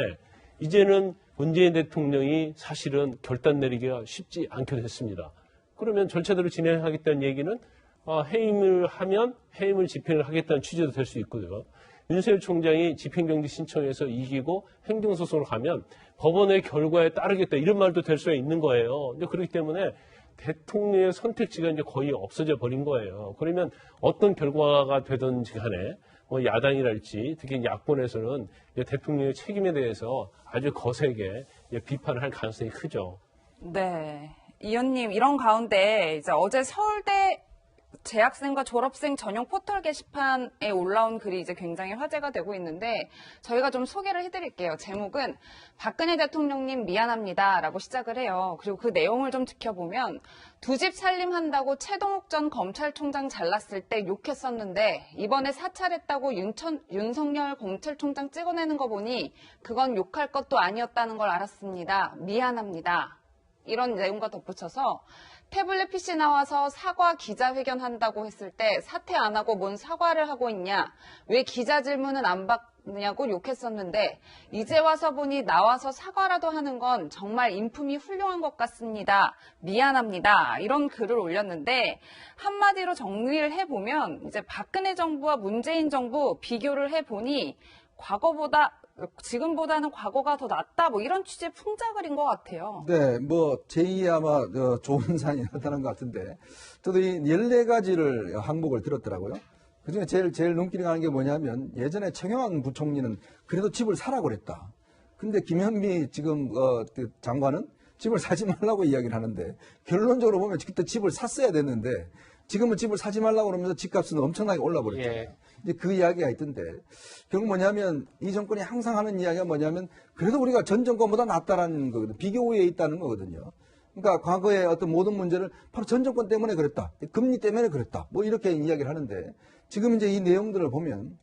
이제는 문재인 대통령이 사실은 결단 내리기가 쉽지 않게 됐습니다. 그러면 절차대로 진행하겠다는 얘기는 해임을 하면 해임을 집행을 하겠다는 취지도 될 수 있고요. 윤석열 총장이 집행정지 신청해서 이기고 행정소송을 가면 법원의 결과에 따르겠다 이런 말도 될 수가 있는 거예요. 그렇기 때문에 대통령의 선택지가 이제 거의 없어져 버린 거예요. 그러면 어떤 결과가 되든지 간에 야당이랄지 특히 야권에서는 대통령의 책임에 대해서 아주 거세게 비판을 할 가능성이 크죠. 네. 이 의원님, 이런 가운데 이제 어제 서울대 재학생과 졸업생 전용 포털 게시판에 올라온 글이 이제 굉장히 화제가 되고 있는데 저희가 좀 소개를 해드릴게요. 제목은 박근혜 대통령님 미안합니다라고 시작을 해요. 그리고 그 내용을 좀 지켜보면 두 집 살림한다고 최동욱 전 검찰총장 잘랐을 때 욕했었는데 이번에 사찰했다고 윤석열 검찰총장 찍어내는 거 보니 그건 욕할 것도 아니었다는 걸 알았습니다. 미안합니다. 이런 내용과 덧붙여서 태블릿 PC 나와서 사과 기자회견 한다고 했을 때 사퇴 안 하고 뭔 사과를 하고 있냐, 왜 기자 질문은 안 받냐고 욕했었는데 이제 와서 보니 나와서 사과라도 하는 건 정말 인품이 훌륭한 것 같습니다. 미안합니다. 이런 글을 올렸는데 한마디로 정리를 해보면 이제 박근혜 정부와 문재인 정부 비교를 해보니 지금보다는 과거가 더 낫다, 이런 취지의 풍자글인 것 같아요. 네, 제2의 아마 좋은 산이 나타난 것 같은데, 저도 이 14가지를 항목을 들었더라고요. 그 중에 제일 눈길이 가는 게 뭐냐면, 예전에 최경환 부총리는 그래도 집을 사라고 그랬다. 근데 김현미 지금 장관은 집을 사지 말라고 이야기를 하는데, 결론적으로 보면 그때 집을 샀어야 됐는데, 지금은 집을 사지 말라고 그러면서 집값은 엄청나게 올라버렸잖아요. 예. 이제 그 이야기가 있던데, 결국 뭐냐면 이 정권이 항상 하는 이야기가 뭐냐면 그래도 우리가 전 정권보다 낫다라는 거거든요. 비교 우위에 있다는 거거든요. 그러니까 과거의 어떤 모든 문제를 바로 전 정권 때문에 그랬다, 금리 때문에 그랬다, 이렇게 이야기를 하는데, 지금 이제 이 내용들을 보면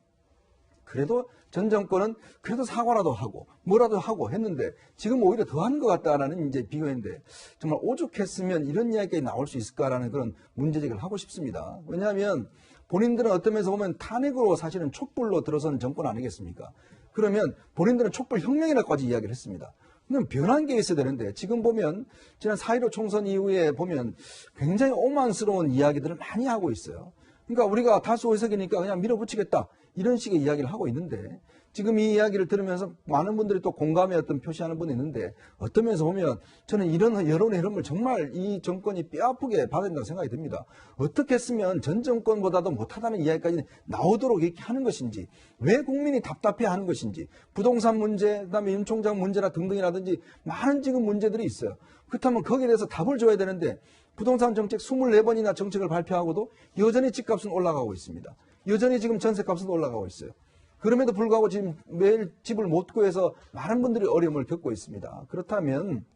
그래도 전 정권은 그래도 사과라도 하고 뭐라도 하고 했는데 지금 오히려 더한 것 같다라는 이제 비교인데, 정말 오죽했으면 이런 이야기가 나올 수 있을까라는 그런 문제제기를 하고 싶습니다. 왜냐하면 본인들은 어떤 면에서 보면 탄핵으로 사실은 촛불로 들어선 정권 아니겠습니까? 그러면 본인들은 촛불 혁명이라고까지 이야기를 했습니다. 그럼 변한 게 있어야 되는데 지금 보면 지난 4.15 총선 이후에 보면 굉장히 오만스러운 이야기들을 많이 하고 있어요. 그러니까 우리가 다수 의석이니까 그냥 밀어붙이겠다 이런 식의 이야기를 하고 있는데 지금 이 이야기를 들으면서 많은 분들이 또 공감의 어떤 표시하는 분이 있는데 어떤 면에서 보면 저는 이런 여론의 흐름을 정말 이 정권이 뼈아프게 받아야 된다고 생각이 듭니다. 어떻게 했으면 전 정권보다도 못하다는 이야기까지 나오도록 이렇게 하는 것인지 왜 국민이 답답해하는 것인지 부동산 문제 그다음에 윤 총장 문제라 등등이라든지 많은 지금 문제들이 있어요. 그렇다면 거기에 대해서 답을 줘야 되는데 부동산 정책 24번이나 정책을 발표하고도 여전히 집값은 올라가고 있습니다. 여전히 지금 전세값은 올라가고 있어요. 그럼에도 불구하고 지금 매일 집을 못 구해서 많은 분들이 어려움을 겪고 있습니다. 그렇다면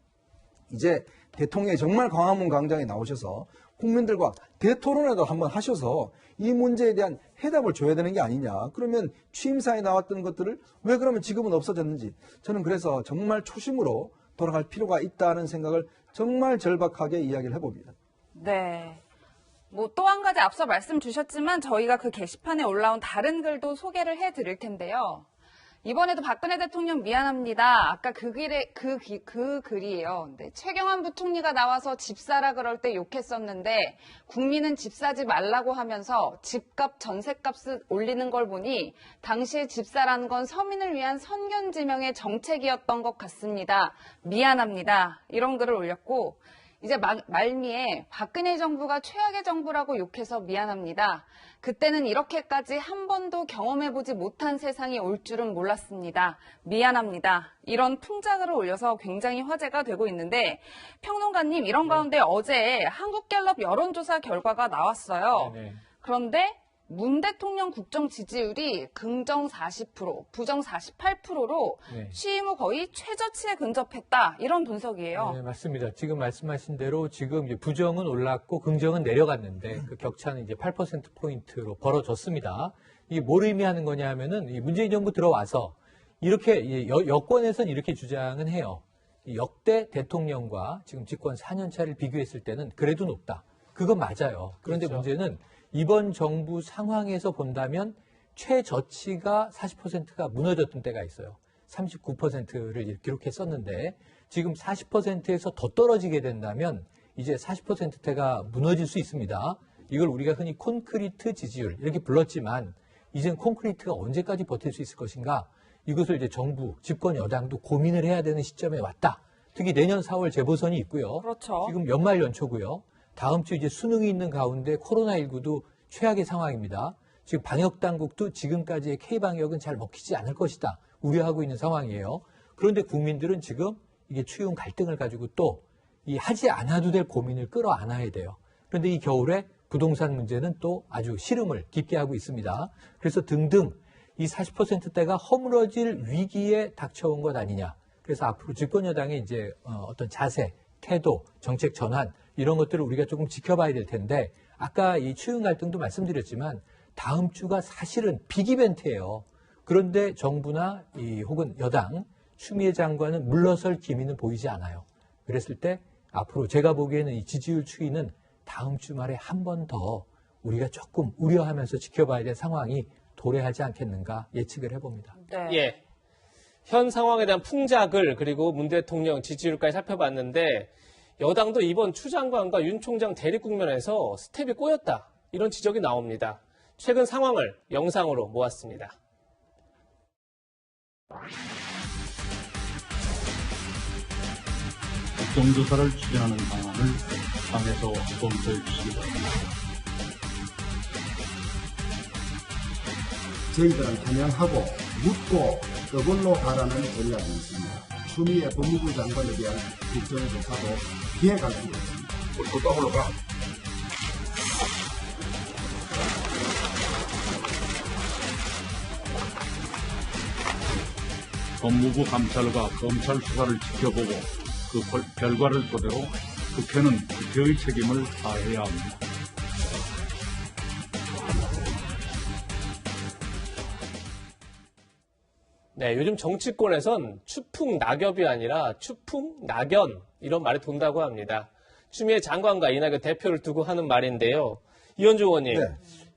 이제 대통령이 정말 광화문 광장에 나오셔서 국민들과 대토론회도 한번 하셔서 이 문제에 대한 해답을 줘야 되는 게 아니냐. 그러면 취임사에 나왔던 것들을 왜 그러면 지금은 없어졌는지 저는 그래서 정말 초심으로 돌아갈 필요가 있다는 생각을 정말 절박하게 이야기를 해봅니다. 네. 뭐 또 한 가지 앞서 말씀 주셨지만 저희가 그 게시판에 올라온 다른 글도 소개를 해드릴 텐데요. 이번에도 박근혜 대통령 미안합니다. 아까 그 글이에요. 네, 최경환 부총리가 나와서 집 사라 그럴 때 욕했었는데 국민은 집 사지 말라고 하면서 집값, 전세값을 올리는 걸 보니 당시에 집 사라는 건 서민을 위한 선견지명의 정책이었던 것 같습니다. 미안합니다. 이런 글을 올렸고 이제 말미에 박근혜 정부가 최악의 정부라고 욕해서 미안합니다. 그때는 이렇게까지 한 번도 경험해보지 못한 세상이 올 줄은 몰랐습니다. 미안합니다. 이런 풍자글을 올려서 굉장히 화제가 되고 있는데 평론가님 이런 가운데 어제 한국갤럽 여론조사 결과가 나왔어요. 네네. 그런데 문 대통령 국정 지지율이 긍정 40%, 부정 48%로 네. 취임 후 거의 최저치에 근접했다. 이런 분석이에요. 네, 맞습니다. 지금 말씀하신 대로 지금 이제 부정은 올랐고 긍정은 내려갔는데 그 격차는 이제 8%포인트로 벌어졌습니다. 이게 뭘 의미하는 거냐 하면은 이 문재인 정부 들어와서 이렇게 여권에서는 이렇게 주장은 해요. 이 역대 대통령과 지금 집권 4년 차를 비교했을 때는 그래도 높다. 그건 맞아요. 그런데 그렇죠. 문제는 이번 정부 상황에서 본다면 최저치가 40%가 무너졌던 때가 있어요. 39%를 기록했었는데 지금 40%에서 더 떨어지게 된다면 이제 40%대가 무너질 수 있습니다. 이걸 우리가 흔히 콘크리트 지지율 이렇게 불렀지만 이젠 콘크리트가 언제까지 버틸 수 있을 것인가? 이것을 이제 정부, 집권 여당도 고민을 해야 되는 시점에 왔다. 특히 내년 4월 재보선이 있고요. 그렇죠. 지금 연말 연초고요. 다음 주 이제 수능이 있는 가운데 코로나19도 최악의 상황입니다. 지금 방역 당국도 지금까지의 K방역은 잘 먹히지 않을 것이다. 우려하고 있는 상황이에요. 그런데 국민들은 지금 이게 추운 갈등을 가지고 또 이 하지 않아도 될 고민을 끌어안아야 돼요. 그런데 이 겨울에 부동산 문제는 또 아주 시름을 깊게 하고 있습니다. 그래서 등등 이 40%대가 허물어질 위기에 닥쳐온 것 아니냐. 그래서 앞으로 집권 여당의 이제 어떤 자세, 태도, 정책 전환 이런 것들을 우리가 조금 지켜봐야 될 텐데 아까 이 추운 갈등도 말씀드렸지만 다음 주가 사실은 빅이벤트예요. 그런데 정부나 혹은 여당, 추미애 장관은 물러설 기미는 보이지 않아요. 그랬을 때 앞으로 제가 보기에는 이 지지율 추이는 다음 주말에 한 번 더 우리가 조금 우려하면서 지켜봐야 될 상황이 도래하지 않겠는가 예측을 해봅니다. 네. 예. 현 상황에 대한 풍자글 그리고 문 대통령 지지율까지 살펴봤는데 여당도 이번 추 장관과 윤 총장 대립 국면에서 스텝이 꼬였다. 이런 지적이 나옵니다. 최근 상황을 영상으로 모았습니다. 국정조사를 추진하는 방안을 당에서 검토해 주시기 바랍니다. 저희들은 단양하고 묻고 떠볼로 가라는 전략이 있습니다. 추미애 법무부 장관에 대한 국정조사도 피해갈 수 있습니다. 묻고 떠볼로 가. 법무부 감찰과 검찰 수사를 지켜보고 그 결과를 토대로 국회는 국회의 책임을 다해야 합니다. 네, 요즘 정치권에선 추풍 낙엽이 아니라 추풍 낙연 이런 말이 돈다고 합니다. 추미애 장관과 이낙연 대표를 두고 하는 말인데요. 이현주 의원님, 네.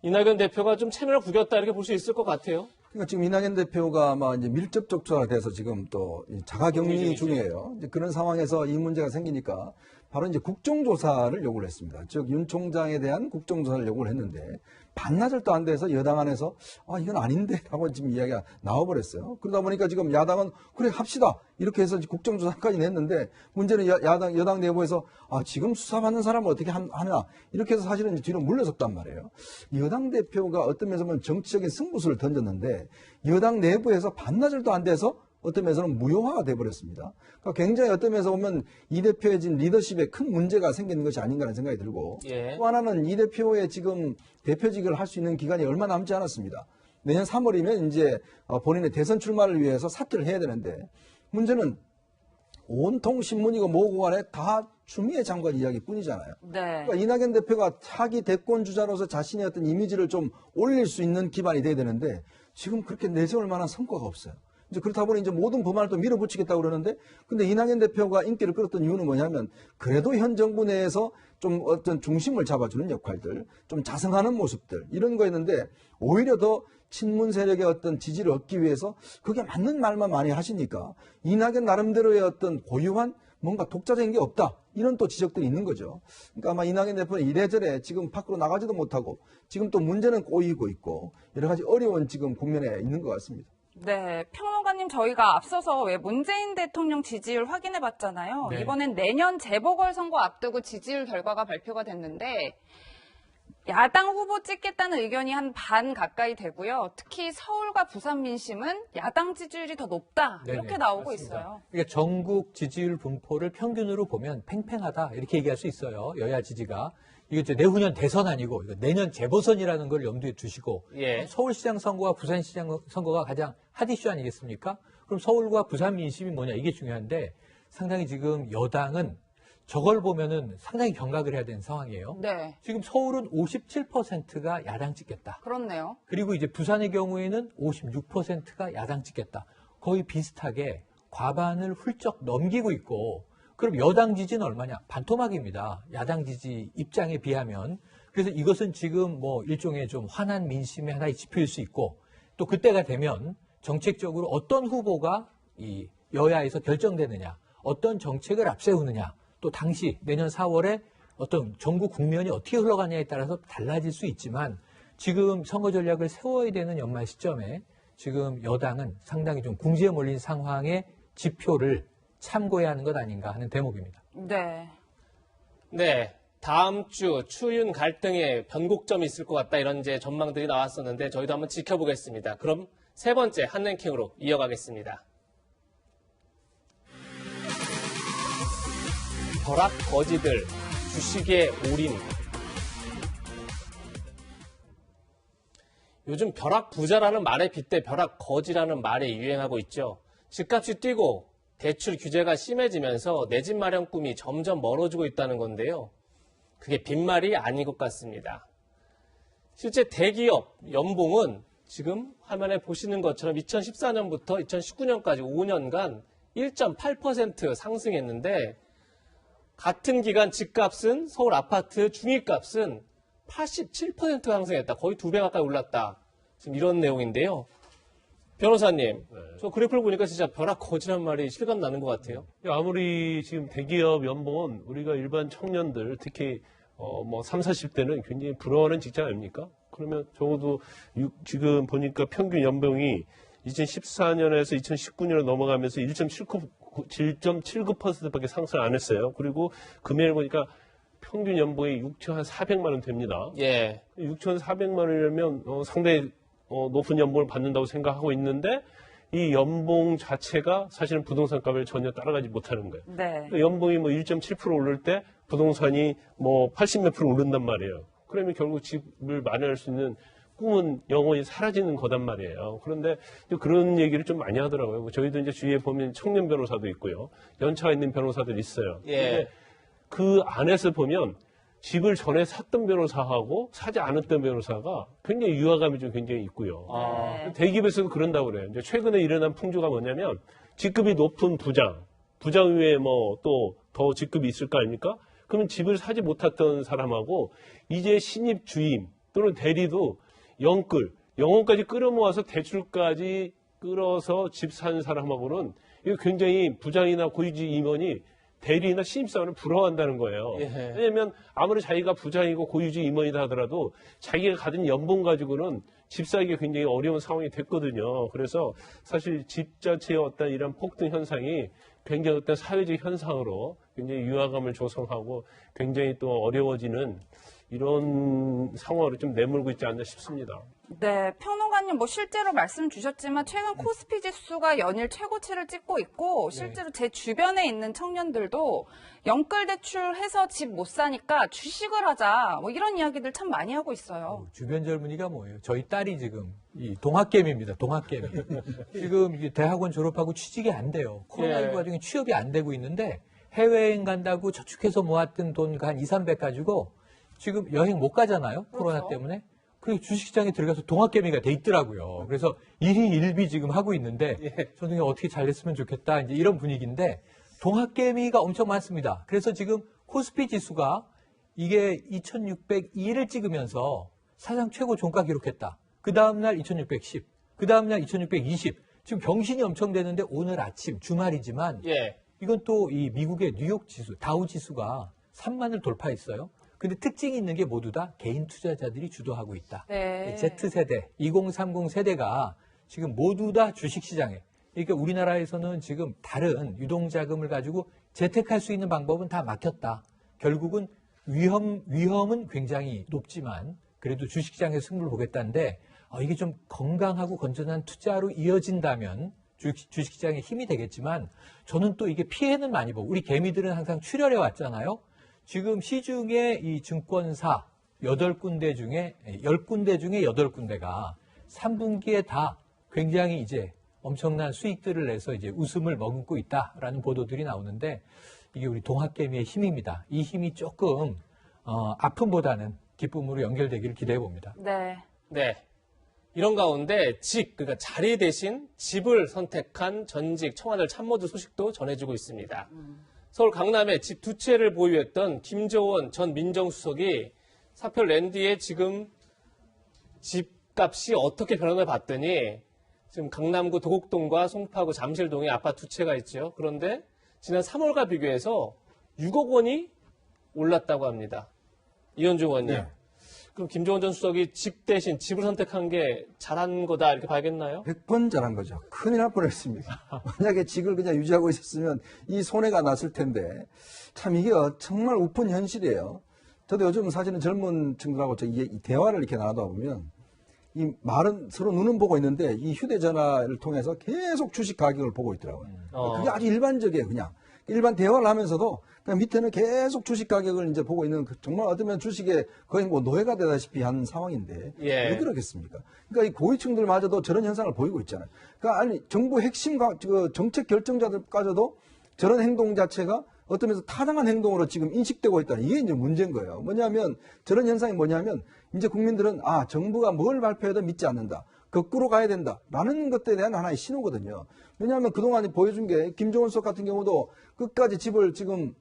이낙연 대표가 좀 체면을 구겼다 이렇게 볼 수 있을 것 같아요. 그러니까 지금 이낙연 대표가 아마 이제 밀접 접촉가 돼서 지금 또 자가격리 중이에요. 이제 그런 상황에서 이 문제가 생기니까 바로 이제 국정조사를 요구를 했습니다. 즉, 윤 총장에 대한 국정조사를 요구를 했는데, 반나절도 안 돼서 여당 안에서, 이건 아닌데? 라고 지금 이야기가 나와버렸어요. 그러다 보니까 지금 야당은, 그래, 합시다. 이렇게 해서 국정조사까지 냈는데, 문제는 여당 내부에서, 지금 수사받는 사람을 어떻게 하냐. 이렇게 해서 사실은 이제 뒤로 물러섰단 말이에요. 여당 대표가 어떤 면에서 보면 정치적인 승부수를 던졌는데, 여당 내부에서 반나절도 안 돼서 어떤 면에서는 무효화가 돼버렸습니다. 그러니까 굉장히 어떤 면에서 보면 이 대표의 지금 리더십에 큰 문제가 생기는 것이 아닌가라는 생각이 들고 또 하나는 이 대표의 지금 대표직을 할 수 있는 기간이 얼마 남지 않았습니다. 내년 3월이면 이제 본인의 대선 출마를 위해서 사퇴를 해야 되는데 문제는 온통 신문이고 뭐고 간에 다 추미애 장관 이야기뿐이잖아요. 네. 그러니까 이낙연 대표가 차기 대권 주자로서 자신의 어떤 이미지를 좀 올릴 수 있는 기반이 돼야 되는데 지금 그렇게 내세울 만한 성과가 없어요. 이제 그렇다 보니 이제 모든 법안을 또 밀어붙이겠다고 그러는데, 근데 이낙연 대표가 인기를 끌었던 이유는 뭐냐면, 그래도 현 정부 내에서 좀 어떤 중심을 잡아주는 역할들, 좀 자성하는 모습들, 이런 거였는데, 오히려 더 친문 세력의 어떤 지지를 얻기 위해서 그게 맞는 말만 많이 하시니까, 이낙연 나름대로의 어떤 고유한 뭔가 독자적인 게 없다. 이런 또 지적들이 있는 거죠. 그러니까 아마 이낙연 대표는 이래저래 지금 밖으로 나가지도 못하고, 지금 또 문제는 꼬이고 있고, 여러 가지 어려운 지금 국면에 있는 것 같습니다. 네, 평론가님 저희가 앞서서 왜 문재인 대통령 지지율 확인해 봤잖아요. 네. 이번엔 내년 재보궐선거 앞두고 지지율 결과가 발표가 됐는데 야당 후보 찍겠다는 의견이 한 반 가까이 되고요. 특히 서울과 부산 민심은 야당 지지율이 더 높다 이렇게 나오고 맞습니다. 있어요. 그러니까 전국 지지율 분포를 평균으로 보면 팽팽하다 이렇게 얘기할 수 있어요. 여야 지지가. 이거 이제 내후년 대선 아니고 이거 내년 재보선이라는 걸 염두에 두시고 서울시장 선거와 부산시장 선거가 가장 핫 이슈 아니겠습니까? 그럼 서울과 부산 민심이 뭐냐 이게 중요한데 상당히 지금 여당은 저걸 보면은 상당히 경각을 해야 되는 상황이에요. 네. 지금 서울은 57%가 야당 찍겠다. 그렇네요. 그리고 이제 부산의 경우에는 56%가 야당 찍겠다. 거의 비슷하게 과반을 훌쩍 넘기고 있고 그럼 여당 지지는 얼마냐? 반토막입니다. 야당 지지 입장에 비하면. 그래서 이것은 지금 뭐 일종의 좀 화난 민심의 하나의 지표일 수 있고 또 그때가 되면 정책적으로 어떤 후보가 이 여야에서 결정되느냐, 어떤 정책을 앞세우느냐, 또 당시 내년 4월에 어떤 전국 국면이 어떻게 흘러가냐에 따라서 달라질 수 있지만 지금 선거 전략을 세워야 되는 연말 시점에 지금 여당은 상당히 좀 궁지에 몰린 상황의 지표를 참고해야 하는 것 아닌가 하는 대목입니다. 네. 네. 다음 주 추윤 갈등에 변곡점이 있을 것 같다 이런 이제 전망들이 나왔었는데 저희도 한번 지켜보겠습니다. 그럼 세 번째 한랭킹으로 이어가겠습니다. 벼락 거지들 주식에 올인. 요즘 벼락 부자라는 말에 빗대 벼락 거지라는 말이 유행하고 있죠. 집값이 뛰고 대출 규제가 심해지면서 내 집 마련 꿈이 점점 멀어지고 있다는 건데요. 그게 빈말이 아닌 것 같습니다. 실제 대기업 연봉은 지금 화면에 보시는 것처럼 2014년부터 2019년까지 5년간 1.8% 상승했는데 같은 기간 집값은 서울 아파트 중위값은 87% 상승했다. 거의 2배 가까이 올랐다. 지금 이런 내용인데요. 변호사님, 저 그래프를 보니까 진짜 벼락 거지란 말이 실감 나는 것 같아요. 아무리 지금 대기업 연봉은 우리가 일반 청년들 특히 뭐 30, 40대는 굉장히 부러워하는 직장 아닙니까? 그러면 적어도 지금 보니까 평균 연봉이 2014년에서 2019년으로 넘어가면서 1.79%밖에 상승 안 했어요. 그리고 금액을 보니까 평균 연봉이 6,400만 원 됩니다. 예. 6,400만 원이면 상당히 높은 연봉을 받는다고 생각하고 있는데 이 연봉 자체가 사실은 부동산 값을 전혀 따라가지 못하는 거예요. 네. 연봉이 뭐 1.7% 오를 때 부동산이 뭐 80몇 % 오른단 말이에요. 그러면 결국 집을 마련할 수 있는 꿈은 영원히 사라지는 거단 말이에요. 그런데 그런 얘기를 좀 많이 하더라고요. 저희도 이제 주위에 보면 청년 변호사도 있고요. 연차가 있는 변호사들 있어요. 예. 그 안에서 보면 집을 전에 샀던 변호사하고 사지 않았던 변호사가 굉장히 유화감이 좀 굉장히 있고요. 대기업에서도 그런다고 그래요. 이제 최근에 일어난 풍조가 뭐냐면 직급이 높은 부장 위에 뭐 또 더 직급이 있을 거 아닙니까? 그러면 집을 사지 못했던 사람하고 이제 신입 주임 또는 대리도 영혼까지 끌어모아서 대출까지 끌어서 집 사는 사람하고는 이거 굉장히 부장이나 고위직 임원이 대리나 신입사원을 부러워한다는 거예요. 예. 왜냐하면 아무리 자기가 부장이고 고위직 임원이다 하더라도 자기가 가진 연봉 가지고는 집 사기가 굉장히 어려운 상황이 됐거든요. 그래서 사실 집 자체의 어떤 이런 폭등 현상이 굉장히 어떤 사회적 현상으로 굉장히 유화감을 조성하고 굉장히 또 어려워지는 이런 상황으로 좀 내몰고 있지 않나 싶습니다. 네, 평론가님 실제로 말씀 주셨지만 최근 코스피 지수가 연일 최고치를 찍고 있고 실제로 제 주변에 있는 청년들도 영끌 대출해서 집 못 사니까 주식을 하자 이런 이야기들 참 많이 하고 있어요. 주변 젊은이가 뭐예요? 저희 딸이 지금 이 동학개미입니다. 동학개미. 지금 이제 대학원 졸업하고 취직이 안 돼요. 코로나19 와중에 취업이 안 되고 있는데 해외여행 간다고 저축해서 모았던 돈 한 200~300 가지고 지금 여행 못 가잖아요. 코로나 때문에. 그 주식시장에 들어가서 동학개미가 돼 있더라고요. 그래서 일희일비 지금 하고 있는데 저는 어떻게 잘 됐으면 좋겠다. 이제 이런 분위기인데 동학개미가 엄청 많습니다. 그래서 지금 코스피 지수가 이게 2602를 찍으면서 사상 최고 종가 기록했다. 그 다음날 2610, 그 다음날 2620. 지금 경신이 엄청 되는데 오늘 아침 주말이지만 이건 또 이 미국의 뉴욕 지수, 다우 지수가 3만을 돌파했어요. 근데 특징이 있는 게 모두 다 개인 투자자들이 주도하고 있다. 네. Z세대, 2030 세대가 지금 모두 다 주식시장에. 그러니까 우리나라에서는 지금 다른 유동자금을 가지고 재테크할 수 있는 방법은 다 막혔다. 결국은 위험은 굉장히 높지만 그래도 주식시장에서 승부를 보겠다는데 이게 좀 건강하고 건전한 투자로 이어진다면 주식시장에 힘이 되겠지만 저는 또 이게 피해는 많이 보고 우리 개미들은 항상 출혈해 왔잖아요. 지금 시중에 이 증권사 8군데 중에 10군데 중에 8군데가 3분기에 다 굉장히 이제 엄청난 수익들을 내서 이제 웃음을 머금고 있다라는 보도들이 나오는데 이게 우리 동학개미의 힘입니다. 이 힘이 조금 아픔보다는 기쁨으로 연결되기를 기대해 봅니다. 네. 이런 가운데 그러니까 자리 대신 집을 선택한 전직 청와대 참모들 소식도 전해지고 있습니다. 서울 강남에 집 2채를 보유했던 김조원 전 민정수석이 사표 낸 뒤에 지금 집값이 어떻게 변하나 봤더니 지금 강남구 도곡동과 송파구 잠실동에 아파트 2채가 있죠. 그런데 지난 3월과 비교해서 6억 원이 올랐다고 합니다. 이현중 의원님. 그럼 김조원 전 수석이 집 대신 집을 선택한 게 잘한 거다 이렇게 봐야겠나요? 100번 잘한 거죠. 큰일 날 뻔했습니다. 만약에 집을 그냥 유지하고 있었으면 이 손해가 났을 텐데 참 이게 정말 우픈 현실이에요. 저도 요즘 사실은 젊은 층들하고 이 대화를 이렇게 나누다 보면 이 말은 서로 눈은 보고 있는데 이 휴대전화를 통해서 계속 주식 가격을 보고 있더라고요. 그게 아주 일반적이에요. 그냥 일반 대화를 하면서도 그냥 밑에는 계속 주식 가격을 이제 보고 있는 정말 어쩌면 주식에 거의 뭐 노예가 되다시피 한 상황인데 왜 그러겠습니까? 그러니까 이 고위층들마저도 저런 현상을 보이고 있잖아요. 그러니까 아니 정부 핵심 정책 결정자들까지도 저런 행동 자체가 어떤 면에서 타당한 행동으로 지금 인식되고 있다. 이게 이제 문제인 거예요. 뭐냐면 저런 현상이 뭐냐면 이제 국민들은 정부가 뭘 발표해도 믿지 않는다. 거꾸로 가야 된다라는 것에 대한 하나의 신호거든요. 왜냐하면 그동안 보여준 게 김종원 수석 같은 경우도 끝까지 집을 지금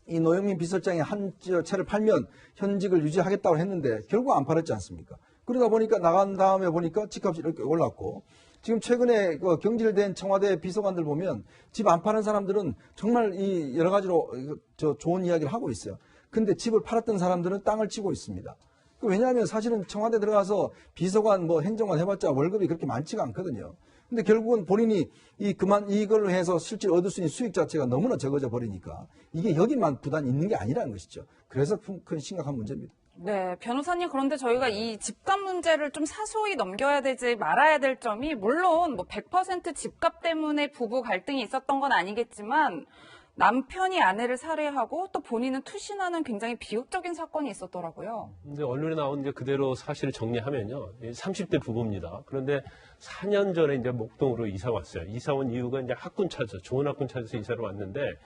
이 노영민 비서장이 한 채를 팔면 현직을 유지하겠다고 했는데 결국 안 팔았지 않습니까? 그러다 보니까 나간 다음에 보니까 집값이 이렇게 올랐고 지금 최근에 경질된 청와대 비서관들 보면 집 안 파는 사람들은 정말 이 여러 가지로 좋은 이야기를 하고 있어요. 근데 집을 팔았던 사람들은 땅을 치고 있습니다. 왜냐하면 사실은 청와대 들어가서 비서관 행정관 해봤자 월급이 그렇게 많지가 않거든요. 근데 결국은 본인이 이걸로 해서 실제로 얻을 수 있는 수익 자체가 너무나 적어져 버리니까 이게 여기만 부담이 있는 게 아니라는 것이죠. 그래서 큰 심각한 문제입니다. 네, 변호사님, 그런데 저희가 이 집값 문제를 좀 사소히 넘겨야 되지 말아야 될 점이, 물론 100% 집값 때문에 부부 갈등이 있었던 건 아니겠지만 남편이 아내를 살해하고 또 본인은 투신하는 굉장히 비극적인 사건이 있었더라고요. 근데 언론에 나온 이제 그대로 사실을 정리하면요. 30대 부부입니다. 그런데 4년 전에 이제 목동으로 이사 왔어요. 이사 온 이유가 이제 학군 찾아서, 좋은 학군 찾아서 이사를 왔는데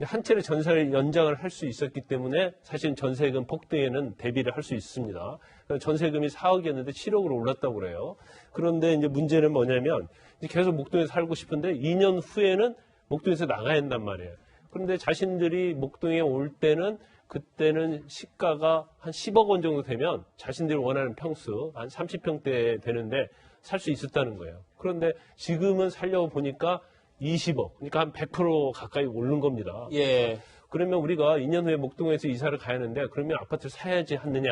한 채를 전세를 연장을 할 수 있었기 때문에 사실 전세금 폭등에는 대비를 할 수 있습니다. 전세금이 4억이었는데 7억으로 올랐다고 그래요. 그런데 이제 문제는 뭐냐면 이제 계속 목동에 살고 싶은데 2년 후에는 목동에서 나가야 한단 말이에요. 그런데 자신들이 목동에 올 때는 그때는 시가가 한 10억 원 정도 되면 자신들이 원하는 평수 한 30평대 되는데 살 수 있었다는 거예요. 그런데 지금은 살려고 보니까 20억, 그러니까 한 100% 가까이 오른 겁니다. 예. 그러면 우리가 2년 후에 목동에서 이사를 가야 하는데 그러면 아파트를 사야지 하느냐,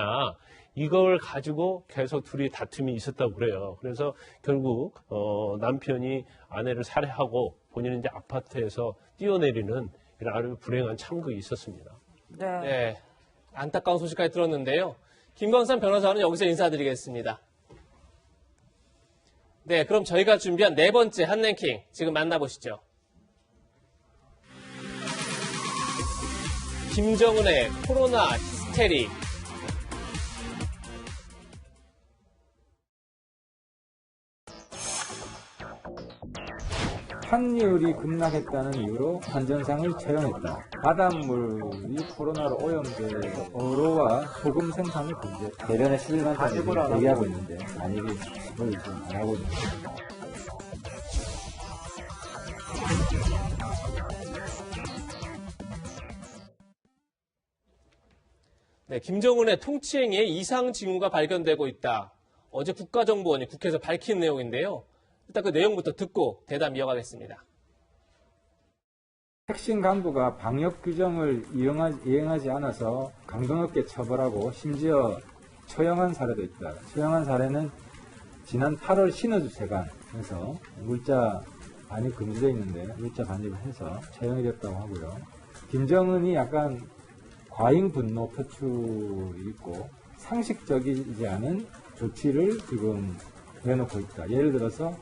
이걸 가지고 계속 둘이 다툼이 있었다고 그래요. 그래서 결국 남편이 아내를 살해하고 본인은 이제 아파트에서 뛰어내리는 이런 아주 불행한 참극이 있었습니다. 네. 안타까운 소식까지 들었는데요. 김광산 변호사는 여기서 인사드리겠습니다. 네, 그럼 저희가 준비한 네 번째 핫랭킹 지금 만나보시죠. 김정은의 코로나 히스테리. 환율이 급락했다는 이유로 환전상을 채용했다. 바닷물이 코로나로 오염돼서 어로와 소금 생산을 금지. 대련에 11만 톤을 대기하고 있는데 만약에 그걸 지금 안 하고 있는 겁니다. 네, 김정은의 통치행위에 이상 징후가 발견되고 있다. 어제 국가정보원이 국회에서 밝힌 내용인데요. 일단 그 내용부터 듣고 대담 이어가겠습니다. 핵심 간부가 방역 규정을 이행하지 않아서 강도 높게 처벌하고 심지어 처형한 사례도 있다. 처형한 사례는 지난 8월 신어주세관에서 물자 반입 금지되어 있는데 물자 반입을 해서 처형이 됐다고 하고요. 김정은이 약간 과잉 분노 표출이 있고 상식적이지 않은 조치를 지금 내놓고 있다. 예를 들어서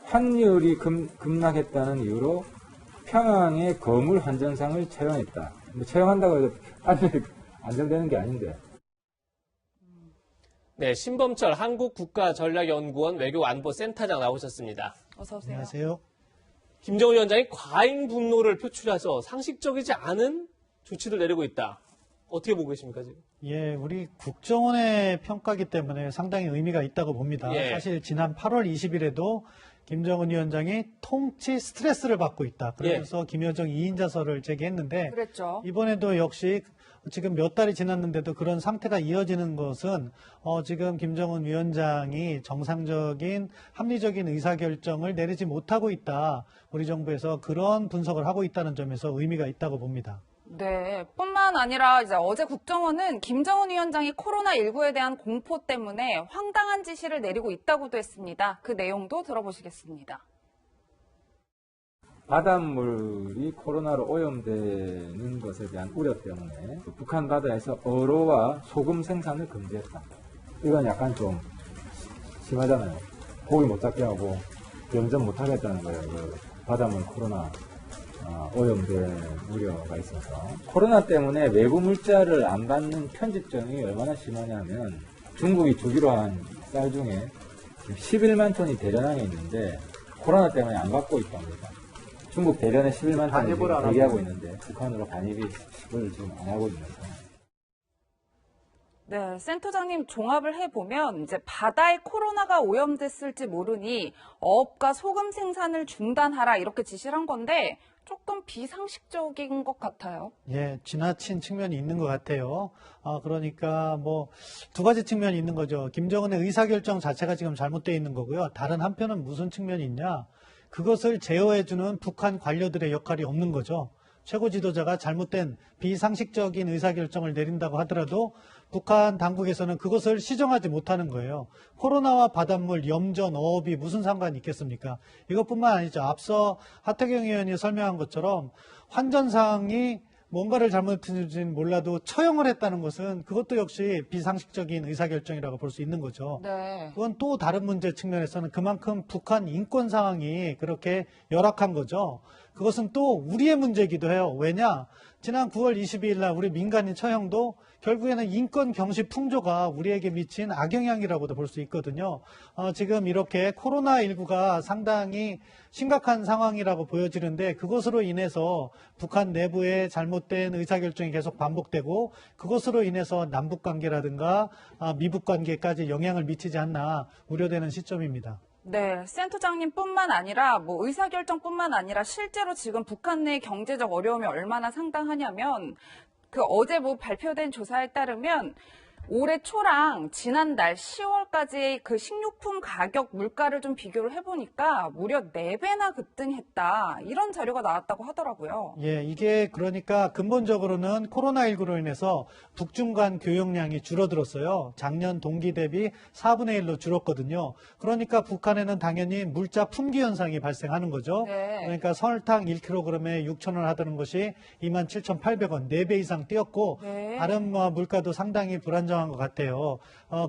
환율이 급락했다는 이유로 평양의 거물 환전상을 채용했다. 뭐 채용한다고 해도 환율이 안정되는 게 아닌데. 네, 신범철 한국국가전략연구원 외교안보센터장 나오셨습니다. 어서 오세요. 안녕하세요. 김정은 위원장이 과잉 분노를 표출해서 상식적이지 않은 조치를 내리고 있다. 어떻게 보고 계십니까, 지금? 예, 우리 국정원의 평가기 때문에 상당히 의미가 있다고 봅니다. 예. 사실 지난 8월 20일에도 김정은 위원장이 통치 스트레스를 받고 있다. 그래서 김여정 2인자설을 제기했는데 그랬죠. 이번에도 역시 지금 몇 달이 지났는데도 그런 상태가 이어지는 것은 지금 김정은 위원장이 정상적인 합리적인 의사결정을 내리지 못하고 있다. 우리 정부에서 그런 분석을 하고 있다는 점에서 의미가 있다고 봅니다. 네, 뿐만 아니라 이제 어제 국정원은 김정은 위원장이 코로나19에 대한 공포 때문에 황당한 지시를 내리고 있다고도 했습니다. 그 내용도 들어보시겠습니다. 바닷물이 코로나로 오염되는 것에 대한 우려 때문에 북한 바다에서 어로와 소금 생산을 금지했다. 이건 약간 좀 심하잖아요. 고기 못 잡게 하고 영전 못 하겠다는 거예요. 그 바닷물 코로나 오염된 우려가 있어서. 코로나 때문에 외부 물자를 안 받는 편집점이 얼마나 심하냐면 중국이 주기로 한 쌀 중에 11만 톤이 대련항에 있는데 코로나 때문에 안 받고 있답니다. 중국 대련에 11만 톤이 지금 대기하고 있는데 북한으로 반입을 지금 안 하고 있는 상황. 네, 센터장님 종합을 해보면 이제 바다에 코로나가 오염됐을지 모르니 어업과 소금 생산을 중단하라 이렇게 지시를 한 건데 조금 비상식적인 것 같아요. 예, 지나친 측면이 있는 것 같아요. 그러니까 뭐 두 가지 측면이 있는 거죠. 김정은의 의사결정 자체가 지금 잘못되어 있는 거고요. 다른 한편은 무슨 측면이 있냐? 그것을 제어해주는 북한 관료들의 역할이 없는 거죠. 최고 지도자가 잘못된 비상식적인 의사결정을 내린다고 하더라도 북한 당국에서는 그것을 시정하지 못하는 거예요. 코로나와 바닷물, 염전, 어업이 무슨 상관이 있겠습니까? 이것뿐만 아니죠. 앞서 하태경 의원이 설명한 것처럼 환전상이 뭔가를 잘못했는지는 몰라도 처형을 했다는 것은 그것도 역시 비상식적인 의사결정이라고 볼 수 있는 거죠. 네. 그건 또 다른 문제 측면에서는 그만큼 북한 인권 상황이 그렇게 열악한 거죠. 그것은 또 우리의 문제이기도 해요. 왜냐? 지난 9월 22일 날 우리 민간인 처형도 결국에는 인권 경시 풍조가 우리에게 미친 악영향이라고도 볼 수 있거든요. 지금 이렇게 코로나19가 상당히 심각한 상황이라고 보여지는데 그것으로 인해서 북한 내부의 잘못된 의사결정이 계속 반복되고 그것으로 인해서 남북관계라든가 미북관계까지 영향을 미치지 않나 우려되는 시점입니다. 네, 센터장님뿐만 아니라 뭐 의사결정뿐만 아니라 실제로 지금 북한 내 경제적 어려움이 얼마나 상당하냐면 그 어제 뭐 발표된 조사에 따르면 올해 초랑 지난달 10월까지의 그 식료품 가격 물가를 좀 비교를 해보니까 무려 4배나 급등했다. 이런 자료가 나왔다고 하더라고요. 예, 이게 그러니까 근본적으로는 코로나19로 인해서 북중 간 교역량이 줄어들었어요. 작년 동기 대비 4분의 1로 줄었거든요. 그러니까 북한에는 당연히 물자 품귀 현상이 발생하는 거죠. 네. 그러니까 설탕 1kg에 6,000원 하던 것이 27,800원, 4배 이상 뛰었고 네. 다른 물가도 상당히 불안정한 것 같아요.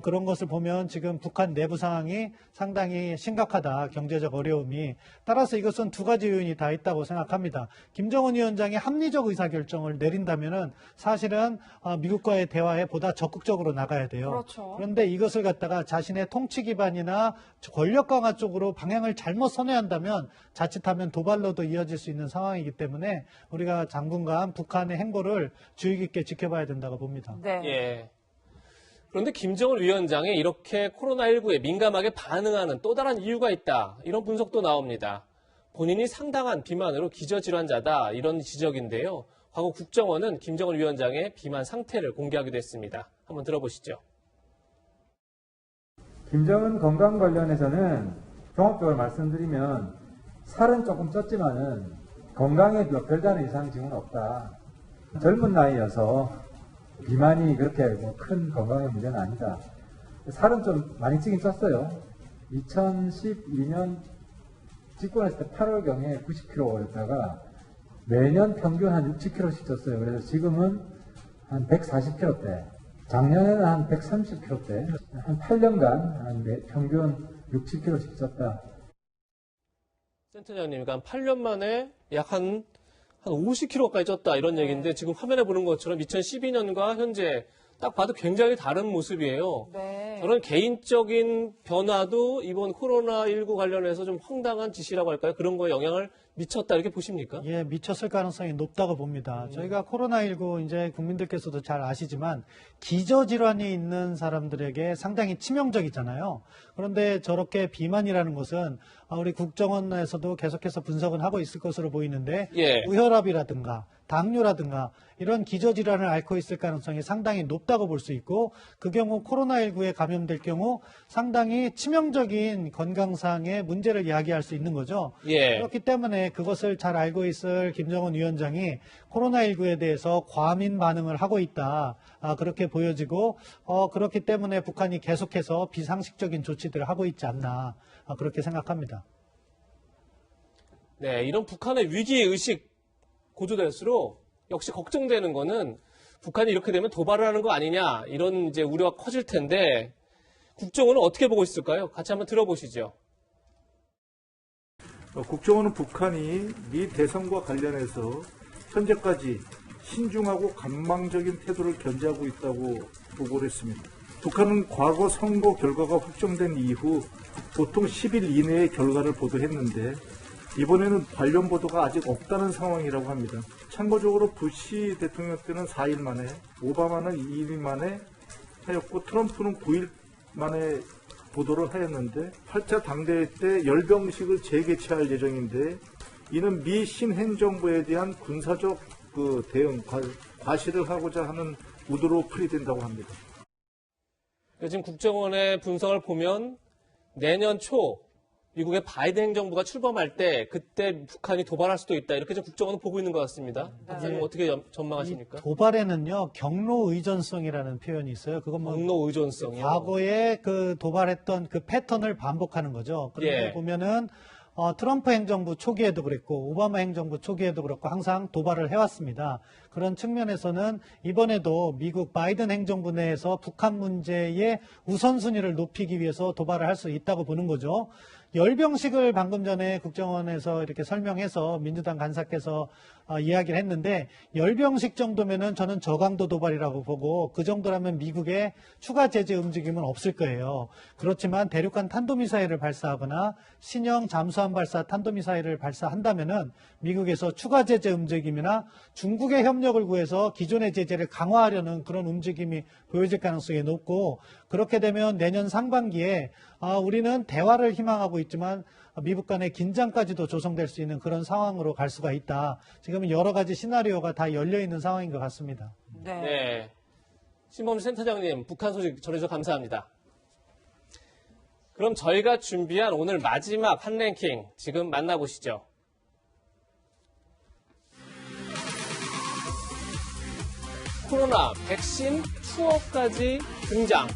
그런 것을 보면 지금 북한 내부 상황이 상당히 심각하다. 경제적 어려움이. 따라서 이것은 두 가지 요인이 다 있다고 생각합니다. 김정은 위원장이 합리적 의사결정을 내린다면은 사실은 미국과의 대화에 보다 적극적으로 나가야 돼요. 그렇죠. 그런데 이것을 갖다가 자신의 통치 기반이나 권력 강화 쪽으로 방향을 잘못 선회한다면 자칫하면 도발로도 이어질 수 있는 상황이기 때문에 우리가 당분간 북한의 행보를 주의 깊게 지켜봐야 된다고 봅니다. 네. 예. 그런데 김정은 위원장이 이렇게 코로나19에 민감하게 반응하는 또 다른 이유가 있다. 이런 분석도 나옵니다. 본인이 상당한 비만으로 기저질환자다. 이런 지적인데요. 과거 국정원은 김정은 위원장의 비만 상태를 공개하기도 했습니다. 한번 들어보시죠. 김정은 건강 관련해서는 종합적으로 말씀드리면 살은 조금 쪘지만은 건강에 별다른 이상 징후는 없다. 젊은 나이여서 비만이 그렇게 큰 건강의 문제는 아니다. 살은 좀 많이 찌긴 쪘어요. 2012년 집권했을 때 8월경에 90kg였다가 매년 평균 한 6, 7kg씩 쪘어요. 그래서 지금은 한 140kg대. 작년에는 한 130kg대. 한 8년간 한 평균 6, 7kg씩 쪘다. 센터장님, 그러니까 8년 만에 약 한 50kg까지 쪘다 이런 얘기인데 지금 화면에 보는 것처럼 2012년과 현재 딱 봐도 굉장히 다른 모습이에요. 네. 저는 개인적인 변화도 이번 코로나19 관련해서 좀 황당한 짓이라고 할까요? 그런 거에 영향을 미쳤다 이렇게 보십니까? 예, 미쳤을 가능성이 높다고 봅니다. 저희가 코로나19 이제 국민들께서도 잘 아시지만 기저질환이 있는 사람들에게 상당히 치명적이잖아요. 그런데 저렇게 비만이라는 것은 우리 국정원에서도 계속해서 분석은 하고 있을 것으로 보이는데 예. 고혈압이라든가 당뇨라든가 이런 기저질환을 앓고 있을 가능성이 상당히 높다고 볼 수 있고 그 경우 코로나19에 감염될 경우 상당히 치명적인 건강상의 문제를 야기할 수 있는 거죠. 예. 그렇기 때문에 그것을 잘 알고 있을 김정은 위원장이 코로나19에 대해서 과민 반응을 하고 있다. 그렇게 보여지고 그렇기 때문에 북한이 계속해서 비상식적인 조치들을 하고 있지 않나 그렇게 생각합니다. 네, 이런 북한의 위기의식 고조될수록 역시 걱정되는 거는 북한이 이렇게 되면 도발을 하는 거 아니냐 이런 이제 우려가 커질 텐데 국정원은 어떻게 보고 있을까요? 같이 한번 들어보시죠. 국정원은 북한이 미 대선과 관련해서 현재까지 신중하고 관망적인 태도를 견지하고 있다고 보고를 했습니다. 북한은 과거 선거 결과가 확정된 이후 보통 10일 이내에 결과를 보도했는데 이번에는 관련 보도가 아직 없다는 상황이라고 합니다. 참고적으로 부시 대통령 때는 4일 만에, 오바마는 2일 만에 하였고 트럼프는 9일 만에 보도를 하였는데 8차 당대회 때 열병식을 재개최할 예정인데 이는 미 신행정부에 대한 군사적 대응, 과시를 하고자 하는 의도로 풀이된다고 합니다. 지금 국정원의 분석을 보면 내년 초 미국의 바이든 행정부가 출범할 때 그때 북한이 도발할 수도 있다. 이렇게 좀 국정원은 보고 있는 것 같습니다. 박사님 어떻게 전망하십니까? 도발에는요 경로 의존성이라는 표현이 있어요. 그건 뭐 경로 의존성이요. 과거에 그 도발했던 그 패턴을 반복하는 거죠. 그런데 예. 보면은 트럼프 행정부 초기에도 그랬고 오바마 행정부 초기에도 그렇고 항상 도발을 해왔습니다. 그런 측면에서는 이번에도 미국 바이든 행정부 내에서 북한 문제의 우선순위를 높이기 위해서 도발을 할 수 있다고 보는 거죠. 열병식을 방금 전에 국정원에서 이렇게 설명해서 민주당 간사께서 이야기를 했는데 열병식 정도면은 저는 저강도 도발이라고 보고 그 정도라면 미국의 추가 제재 움직임은 없을 거예요. 그렇지만 대륙간 탄도미사일을 발사하거나 신형 잠수함 발사 탄도미사일을 발사한다면은 미국에서 추가 제재 움직임이나 중국의 협력을 구해서 기존의 제재를 강화하려는 그런 움직임이 보여질 가능성이 높고 그렇게 되면 내년 상반기에 우리는 대화를 희망하고 있지만 미국 간의 긴장까지도 조성될 수 있는 그런 상황으로 갈 수가 있다. 지금은 여러 가지 시나리오가 다 열려 있는 상황인 것 같습니다. 네. 신범 센터장님, 북한 소식 전해주셔서 감사합니다. 그럼 저희가 준비한 오늘 마지막 한 랭킹 지금 만나보시죠. 코로나 백신 투어까지 등장.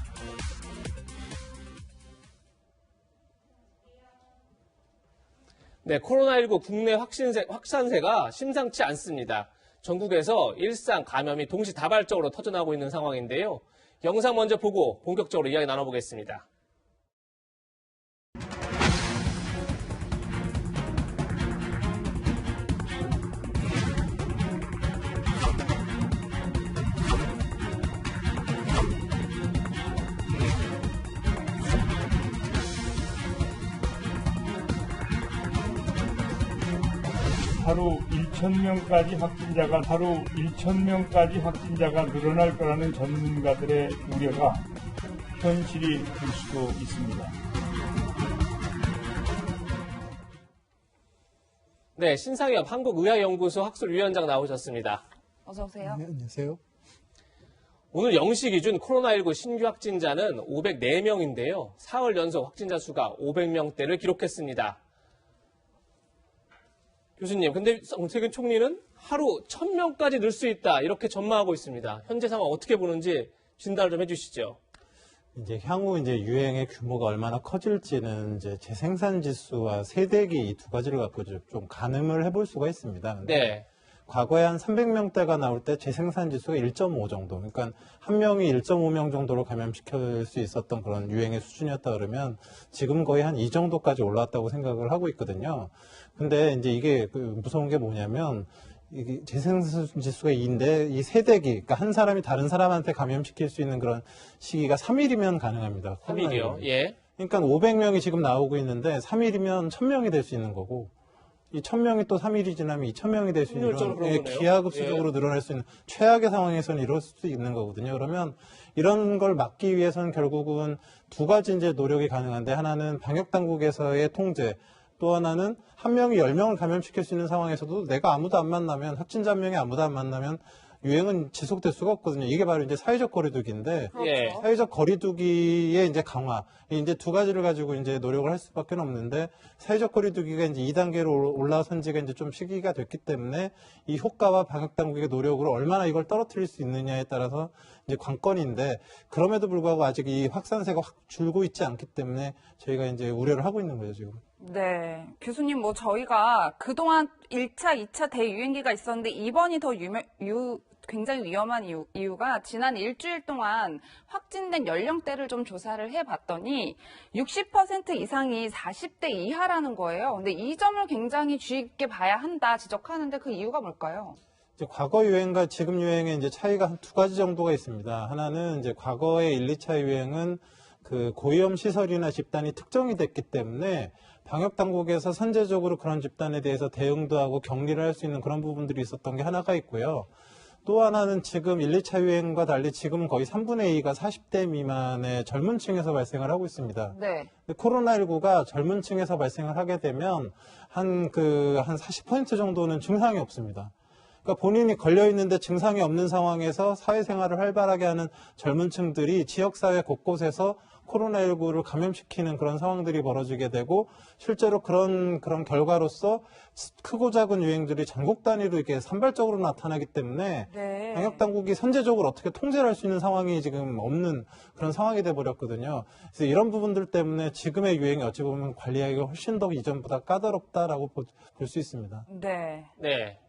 네, 코로나19 국내 확산세가 심상치 않습니다. 전국에서 일상 감염이 동시다발적으로 터져나오고 있는 상황인데요. 영상 먼저 보고 본격적으로 이야기 나눠보겠습니다. 하루 1,000명까지 확진자가 늘어날 거라는 전문가들의 우려가 현실이 될 수도 있습니다. 네, 신상엽 한국의학연구소 학술위원장 나오셨습니다. 어서 오세요. 네, 안녕하세요. 오늘 0시 기준 코로나19 신규 확진자는 504명인데요. 4월 연속 확진자 수가 500명대를 기록했습니다. 교수님, 근데 정세균 총리는 하루 1,000명까지 늘 수 있다 이렇게 전망하고 있습니다. 현재 상황 어떻게 보는지 진단을 좀 해주시죠. 이제 향후 이제 유행의 규모가 얼마나 커질지는 이제 재생산 지수와 세대기 이 두 가지를 갖고 좀 가늠을 해볼 수가 있습니다. 네. 과거에 한 300명대가 나올 때 재생산 지수가 1.5 정도. 그러니까 한 명이 1.5명 정도로 감염시킬 수 있었던 그런 유행의 수준이었다 그러면 지금 거의 한 이 정도까지 올라왔다고 생각을 하고 있거든요. 근데 이제 이게 무서운 게 뭐냐면 이게 재생산 지수가 2인데 이 세대기, 그러니까 한 사람이 다른 사람한테 감염시킬 수 있는 그런 시기가 3일이면 가능합니다. 3일이요? 예. 그러니까 500명이 지금 나오고 있는데 3일이면 1,000명이 될 수 있는 거고 이 1,000명이 또 3일이 지나면 2,000명이 될 수 있는 이런 기하급수적으로 늘어날 수 있는 최악의 상황에서는 이럴 수도 있는 거거든요. 그러면 이런 걸 막기 위해서는 결국은 두 가지 이제 노력이 가능한데 하나는 방역 당국에서의 통제, 또 하나는 한 명이 10명을 감염시킬 수 있는 상황에서도 내가 아무도 안 만나면 확진자 한 명이 아무도 안 만나면 유행은 지속될 수가 없거든요. 이게 바로 이제 사회적 거리두기인데 그렇죠. 사회적 거리두기의 이제 강화, 이제 두 가지를 가지고 이제 노력을 할 수밖에 없는데 사회적 거리두기가 이제 2단계로 올라선 지가 이제 좀 시기가 됐기 때문에 이 효과와 방역 당국의 노력으로 얼마나 이걸 떨어뜨릴 수 있느냐에 따라서 이제 관건인데 그럼에도 불구하고 아직 이 확산세가 확 줄고 있지 않기 때문에 저희가 이제 우려를 하고 있는 거죠, 지금. 네. 교수님, 저희가 그동안 1차, 2차 대유행기가 있었는데 이번이 더 굉장히 위험한 이유가 지난 일주일 동안 확진된 연령대를 좀 조사를 해봤더니 60% 이상이 40대 이하라는 거예요. 근데 이 점을 굉장히 주의 깊게 봐야 한다 지적하는데 그 이유가 뭘까요? 이제 과거 유행과 지금 유행의 이제 차이가 한 두 가지 정도가 있습니다. 하나는 이제 과거의 1, 2차 유행은 그 고위험 시설이나 집단이 특정이 됐기 때문에 방역 당국에서 선제적으로 그런 집단에 대해서 대응도 하고 격리를 할 수 있는 그런 부분들이 있었던 게 하나가 있고요. 또 하나는 지금 1, 2차 유행과 달리 지금은 거의 3분의 2가 40대 미만의 젊은 층에서 발생을 하고 있습니다. 네. 코로나19가 젊은 층에서 발생을 하게 되면 한 40% 정도는 증상이 없습니다. 그러니까 본인이 걸려 있는데 증상이 없는 상황에서 사회생활을 활발하게 하는 젊은 층들이 지역사회 곳곳에서 코로나19를 감염시키는 그런 상황들이 벌어지게 되고 실제로 그런 결과로서 크고 작은 유행들이 전국 단위로 이렇게 산발적으로 나타나기 때문에 방역 당국이 선제적으로 어떻게 통제를 할 수 있는 상황이 지금 없는 그런 상황이 돼 버렸거든요. 그래서 이런 부분들 때문에 지금의 유행이 어찌 보면 관리하기가 훨씬 더 이전보다 까다롭다라고 볼 수 있습니다. 네. 네.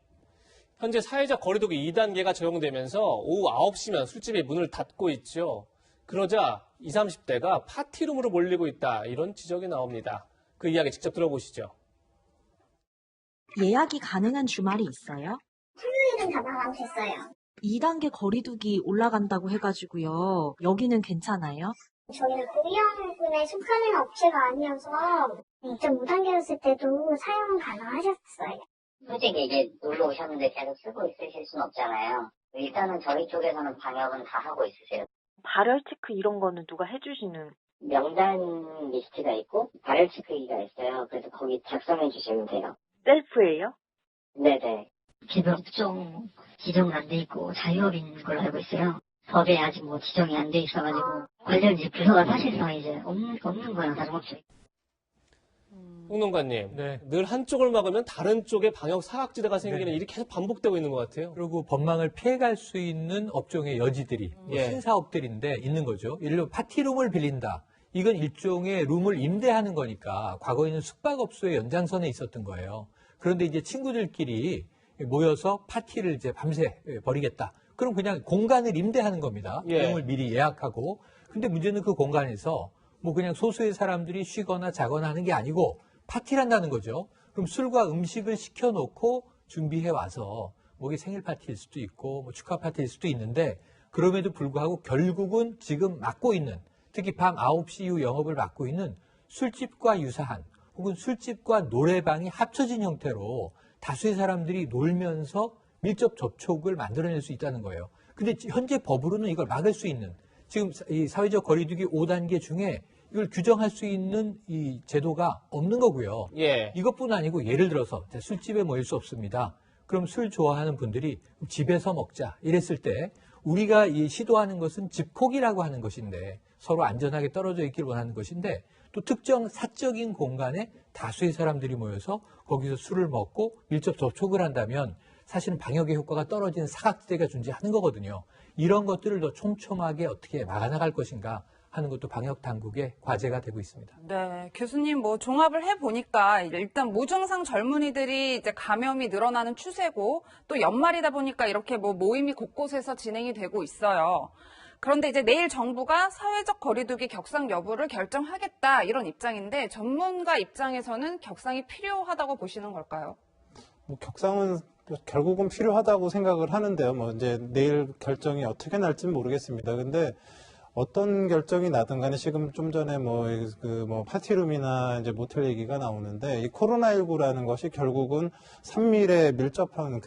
현재 사회적 거리두기 2단계가 적용되면서 오후 9시면 술집이 문을 닫고 있죠. 그러자 20, 30대가 파티룸으로 몰리고 있다. 이런 지적이 나옵니다. 그 이야기 직접 들어보시죠. 예약이 가능한 주말이 있어요? 토요일은 다 나가셨어요. 2단계 거리두기 올라간다고 해가지고요. 여기는 괜찮아요? 저희는 고위험군에 속하는 업체가 아니어서 2.5단계였을 때도 사용 가능하셨어요. 솔직히 이게 놀러 오셨는데 계속 쓰고 있으실 수는 없잖아요. 일단은 저희 쪽에서는 방역은 다 하고 있으세요. 발열 체크 이런 거는 누가 해주시는? 명단 리스트가 있고 발열 체크기가 있어요. 그래서 거기 작성해 주시면 돼요. 셀프예요? 네네. 개별 업종 지정은 안 돼 있고 자유업인 걸로 알고 있어요. 법에 아직 뭐 지정이 안 돼 있어가지고 관련 이제 부서가 사실상 이제 없는 거예요, 다름없이. 홍농가님, 네. 늘 한쪽을 막으면 다른 쪽에 방역 사각지대가 생기는 일이 계속 반복되고 있는 것 같아요. 그리고 법망을 피해갈 수 있는 업종의 여지들이 뭐 예. 신사업들인데 있는 거죠. 예를 들어 파티룸을 빌린다. 이건 일종의 룸을 임대하는 거니까 과거에는 숙박업소의 연장선에 있었던 거예요. 그런데 이제 친구들끼리 모여서 파티를 이제 밤새 벌이겠다. 그럼 그냥 공간을 임대하는 겁니다. 예. 룸을 미리 예약하고. 근데 문제는 그 공간에서 뭐 그냥 소수의 사람들이 쉬거나 자거나 하는 게 아니고 파티를 한다는 거죠. 그럼 술과 음식을 시켜놓고 준비해 와서 뭐 이게 생일 파티일 수도 있고 뭐 축하 파티일 수도 있는데 그럼에도 불구하고 결국은 지금 맡고 있는 특히 밤 9시 이후 영업을 맡고 있는 술집과 유사한 혹은 술집과 노래방이 합쳐진 형태로 다수의 사람들이 놀면서 밀접 접촉을 만들어낼 수 있다는 거예요. 근데 현재 법으로는 이걸 막을 수 있는 지금 이 사회적 거리두기 5단계 중에 이걸 규정할 수 있는 이 제도가 없는 거고요. 예. 이것뿐 아니고 예를 들어서 술집에 모일 수 없습니다. 그럼 술 좋아하는 분들이 집에서 먹자 이랬을 때 우리가 이 시도하는 것은 집콕이라고 하는 것인데 서로 안전하게 떨어져 있기를 원하는 것인데 또 특정 사적인 공간에 다수의 사람들이 모여서 거기서 술을 먹고 밀접 접촉을 한다면 사실은 방역의 효과가 떨어지는 사각지대가 존재하는 거거든요. 이런 것들을 더 촘촘하게 어떻게 막아나갈 것인가 하는 것도 방역 당국의 과제가 되고 있습니다. 네, 교수님 뭐 종합을 해보니까 일단 무증상 젊은이들이 이제 감염이 늘어나는 추세고 또 연말이다 보니까 이렇게 뭐 모임이 곳곳에서 진행이 되고 있어요. 그런데 이제 내일 정부가 사회적 거리두기 격상 여부를 결정하겠다 이런 입장인데 전문가 입장에서는 격상이 필요하다고 보시는 걸까요? 뭐 격상은 결국은 필요하다고 생각을 하는데요. 뭐 이제 내일 결정이 어떻게 날지는 모르겠습니다. 근데 어떤 결정이 나든 간에 지금 좀 전에 뭐 파티룸이나 이제 모텔 얘기가 나오는데 이 코로나19라는 것이 결국은 산밀에 밀접한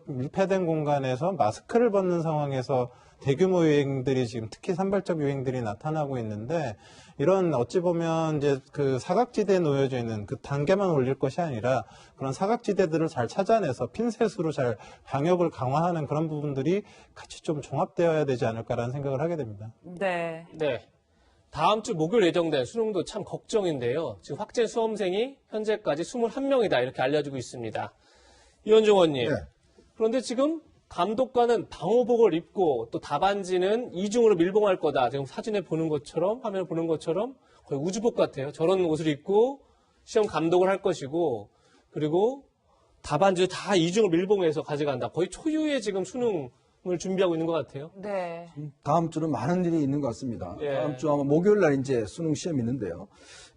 밀폐된 공간에서 마스크를 벗는 상황에서 대규모 유행들이 지금 특히 산발적 유행들이 나타나고 있는데 이런 어찌 보면 이제 그 사각지대에 놓여져 있는 그 단계만 올릴 것이 아니라 그런 사각지대들을 잘 찾아내서 핀셋으로 잘 방역을 강화하는 그런 부분들이 같이 좀 종합되어야 되지 않을까라는 생각을 하게 됩니다. 네. 네. 다음 주 목요일 예정된 수능도 참 걱정인데요. 지금 확진 수험생이 현재까지 21명이다 이렇게 알려지고 있습니다. 이현종 의원님. 네. 그런데 지금 감독관은 방호복을 입고 또 답안지는 이중으로 밀봉할 거다. 지금 사진에 보는 것처럼 화면에 보는 것처럼 거의 우주복 같아요. 저런 옷을 입고 시험 감독을 할 것이고 그리고 답안지 다 이중으로 밀봉해서 가져간다. 거의 초유의 지금 수능을 준비하고 있는 것 같아요. 네. 다음 주는 많은 일이 있는 것 같습니다. 예. 다음 주 아마 목요일 날 이제 수능 시험이 있는데요.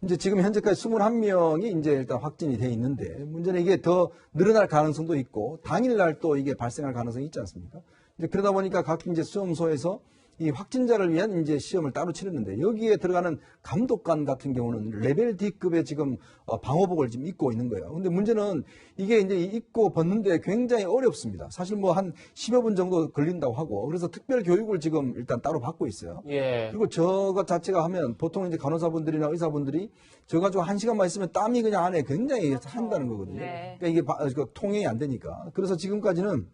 이제 지금 현재까지 21명이 이제 일단 확진이 돼 있는데 문제는 이게 더 늘어날 가능성도 있고 당일날 또 이게 발생할 가능성이 있지 않습니까? 이제 그러다 보니까 각 이제 수험소에서 이 확진자를 위한 이제 시험을 따로 치르는데 여기에 들어가는 감독관 같은 경우는 레벨 D급의 지금 방호복을 지금 입고 있는 거예요. 근데 문제는 이게 이제 입고 벗는데 굉장히 어렵습니다. 사실 뭐 한 10여 분 정도 걸린다고 하고 그래서 특별 교육을 지금 일단 따로 받고 있어요. 예. 그리고 저것 자체가 하면 보통 이제 간호사분들이나 의사분들이 저 가지고 1시간만 있으면 땀이 그냥 안에 굉장히 한다는 거거든요. 네. 그러니까 이게 통행이 안 되니까. 그래서 지금까지는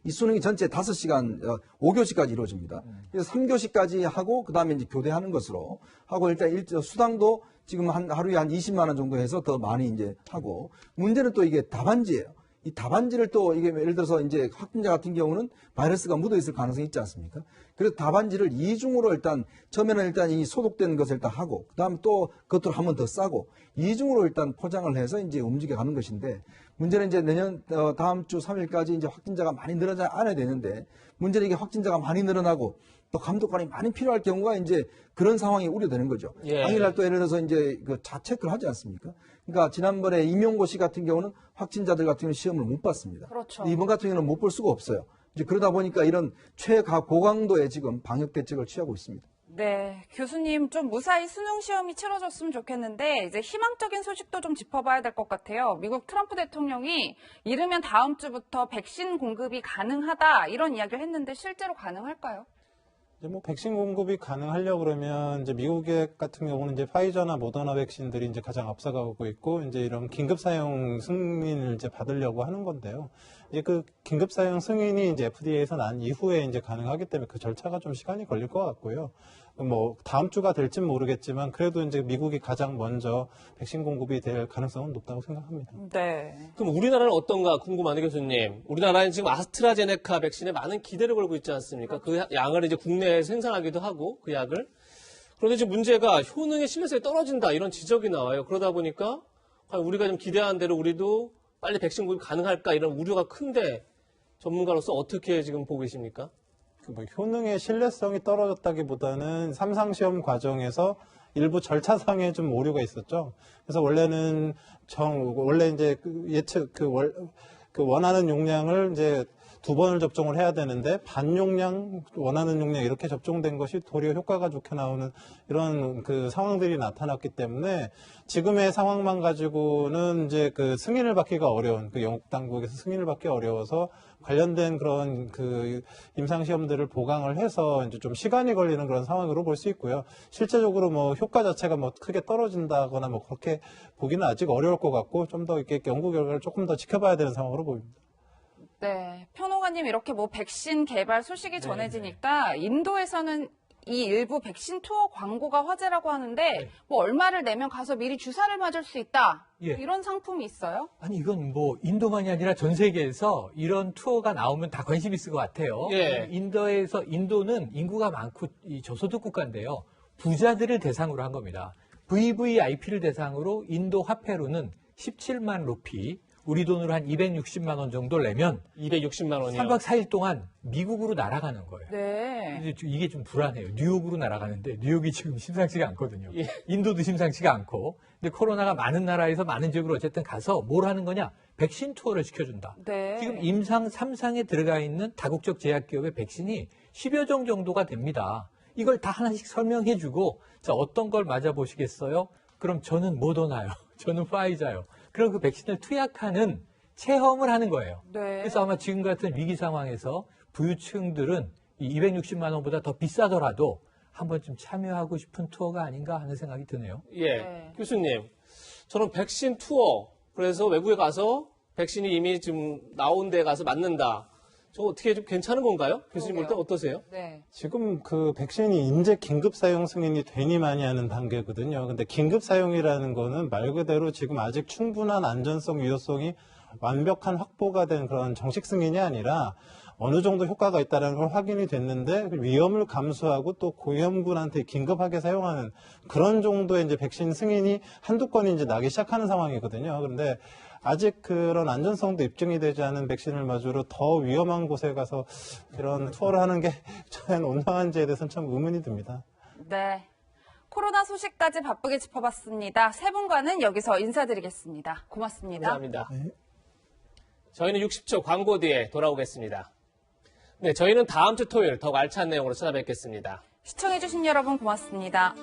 이 수능이 전체 5시간, 5교시까지 이루어집니다. 그래서 3교시까지 하고, 그 다음에 이제 교대하는 것으로 하고, 일단 수당도 지금 하루에 한 20만 원 정도 해서 더 많이 이제 하고, 문제는 또 이게 답안지예요. 이 답안지를 또 이게 예를 들어서 이제 확진자 같은 경우는 바이러스가 묻어 있을 가능성이 있지 않습니까? 그래서 답안지를 이중으로 일단, 처음에는 일단 이 소독된 것을 일단 하고, 그 다음 또 그것들을 한 번 더 싸고, 이중으로 일단 포장을 해서 이제 움직여 가는 것인데, 문제는 이제 내년 다음 주 3일까지 이제 확진자가 많이 늘어나지 않아야 되는데 문제는 이게 확진자가 많이 늘어나고 또 감독관이 많이 필요할 경우가 이제 그런 상황이 우려되는 거죠. 예. 당일날 또 예를 들어서 이제 그 자체크를 하지 않습니까? 그러니까 지난번에 임용고 씨 같은 경우는 확진자들 같은 경우는 시험을 못 봤습니다. 그렇죠. 이번 같은 경우는 못 볼 수가 없어요. 이제 그러다 보니까 이런 고강도의 지금 방역 대책을 취하고 있습니다. 네, 교수님 좀 무사히 수능 시험이 치러졌으면 좋겠는데 이제 희망적인 소식도 좀 짚어봐야 될 것 같아요. 미국 트럼프 대통령이 이르면 다음 주부터 백신 공급이 가능하다 이런 이야기를 했는데 실제로 가능할까요? 이제 뭐 백신 공급이 가능하려고 그러면 이제 미국 같은 경우는 이제 파이저나 모더나 백신들이 이제 가장 앞서가고 있고 이제 이런 긴급 사용 승인을 이제 받으려고 하는 건데요. 이제 그 긴급 사용 승인이 이제 FDA에서 난 이후에 이제 가능하기 때문에 그 절차가 좀 시간이 걸릴 것 같고요. 뭐 다음 주가 될진 모르겠지만 그래도 이제 미국이 가장 먼저 백신 공급이 될 가능성은 높다고 생각합니다. 네. 그럼 우리나라는 어떤가 궁금한데 교수님. 우리나라는 지금 아스트라제네카 백신에 많은 기대를 걸고 있지 않습니까? 그 양을 이제 국내에 생산하기도 하고 그 약을. 그런데 지금 문제가 효능의 신뢰성이 떨어진다 이런 지적이 나와요. 그러다 보니까 과연 우리가 좀 기대한 대로 우리도 빨리 백신 구입 가능할까 이런 우려가 큰데 전문가로서 어떻게 지금 보고 계십니까? 뭐 효능의 신뢰성이 떨어졌다기보다는 삼상시험 과정에서 일부 절차상에 좀 오류가 있었죠. 그래서 원래는 원래 이제 예측 원하는 용량을 이제 2번을 접종을 해야 되는데 반 용량, 원하는 용량 이렇게 접종된 것이 도리어 효과가 좋게 나오는 이런 그 상황들이 나타났기 때문에 지금의 상황만 가지고는 이제 그 승인을 받기가 어려운 그 영국 당국에서 승인을 받기 어려워서 관련된 그런 그 임상시험들을 보강을 해서 이제 좀 시간이 걸리는 그런 상황으로 볼 수 있고요. 실제적으로 뭐 효과 자체가 뭐 크게 떨어진다거나 뭐 그렇게 보기는 아직 어려울 것 같고 좀 더 이렇게 연구 결과를 조금 더 지켜봐야 되는 상황으로 보입니다. 네. 평호가님 이렇게 뭐 백신 개발 소식이 전해지니까 인도에서는 이 일부 백신 투어 광고가 화제라고 하는데 뭐 얼마를 내면 가서 미리 주사를 맞을 수 있다. 예. 이런 상품이 있어요? 아니 이건 뭐 인도만이 아니라 전 세계에서 이런 투어가 나오면 다 관심 있을 것 같아요. 예. 인도는 인구가 많고 이 저소득 국가인데요. 부자들을 대상으로 한 겁니다. VVIP를 대상으로 인도 화폐로는 17만 루피, 우리 돈으로 한 260만 원 정도 내면 260만 원이요. 3박 4일 동안 미국으로 날아가는 거예요. 네. 이게 좀 불안해요. 뉴욕으로 날아가는데 뉴욕이 지금 심상치가 않거든요. 예. 인도도 심상치가 않고. 근데 코로나가 많은 나라에서 많은 지역으로 어쨌든 가서 뭘 하는 거냐? 백신 투어를 시켜준다. 네. 지금 임상 3상에 들어가 있는 다국적 제약기업의 백신이 10여 종 정도가 됩니다. 이걸 다 하나씩 설명해주고 자 어떤 걸 맞아보시겠어요? 그럼 저는 모더나요. 저는 파이자요. 그럼 그 백신을 투약하는 체험을 하는 거예요. 네. 그래서 아마 지금 같은 위기 상황에서 부유층들은 이 260만 원보다 더 비싸더라도 한 번쯤 참여하고 싶은 투어가 아닌가 하는 생각이 드네요. 예. 네. 교수님, 저는 백신 투어, 그래서 외국에 가서 백신이 이미 지금 나온 데 가서 맞는다. 저 어떻게 좀 괜찮은 건가요? 교수님 볼 때 어떠세요? 네. 지금 그 백신이 이제 긴급 사용 승인이 되니 많이 하는 단계거든요. 근데 긴급 사용이라는 거는 말 그대로 지금 아직 충분한 안전성, 유효성이 완벽한 확보가 된 그런 정식 승인이 아니라 어느 정도 효과가 있다는 걸 확인이 됐는데 위험을 감수하고 또 고위험군한테 긴급하게 사용하는 그런 정도의 이제 백신 승인이 한두 건이 이제 나기 시작하는 상황이거든요. 그런데 아직 그런 안전성도 입증이 되지 않은 백신을 맞으러 더 위험한 곳에 가서 이런 투어를 하는 게 과연 온당한지에 대해서는 참 의문이 듭니다. 네. 코로나 소식까지 바쁘게 짚어봤습니다. 세 분과는 여기서 인사드리겠습니다. 고맙습니다. 감사합니다. 저희는 60초 광고 뒤에 돌아오겠습니다. 네, 저희는 다음 주 토요일 더욱 알찬 내용으로 찾아뵙겠습니다. 시청해주신 여러분 고맙습니다.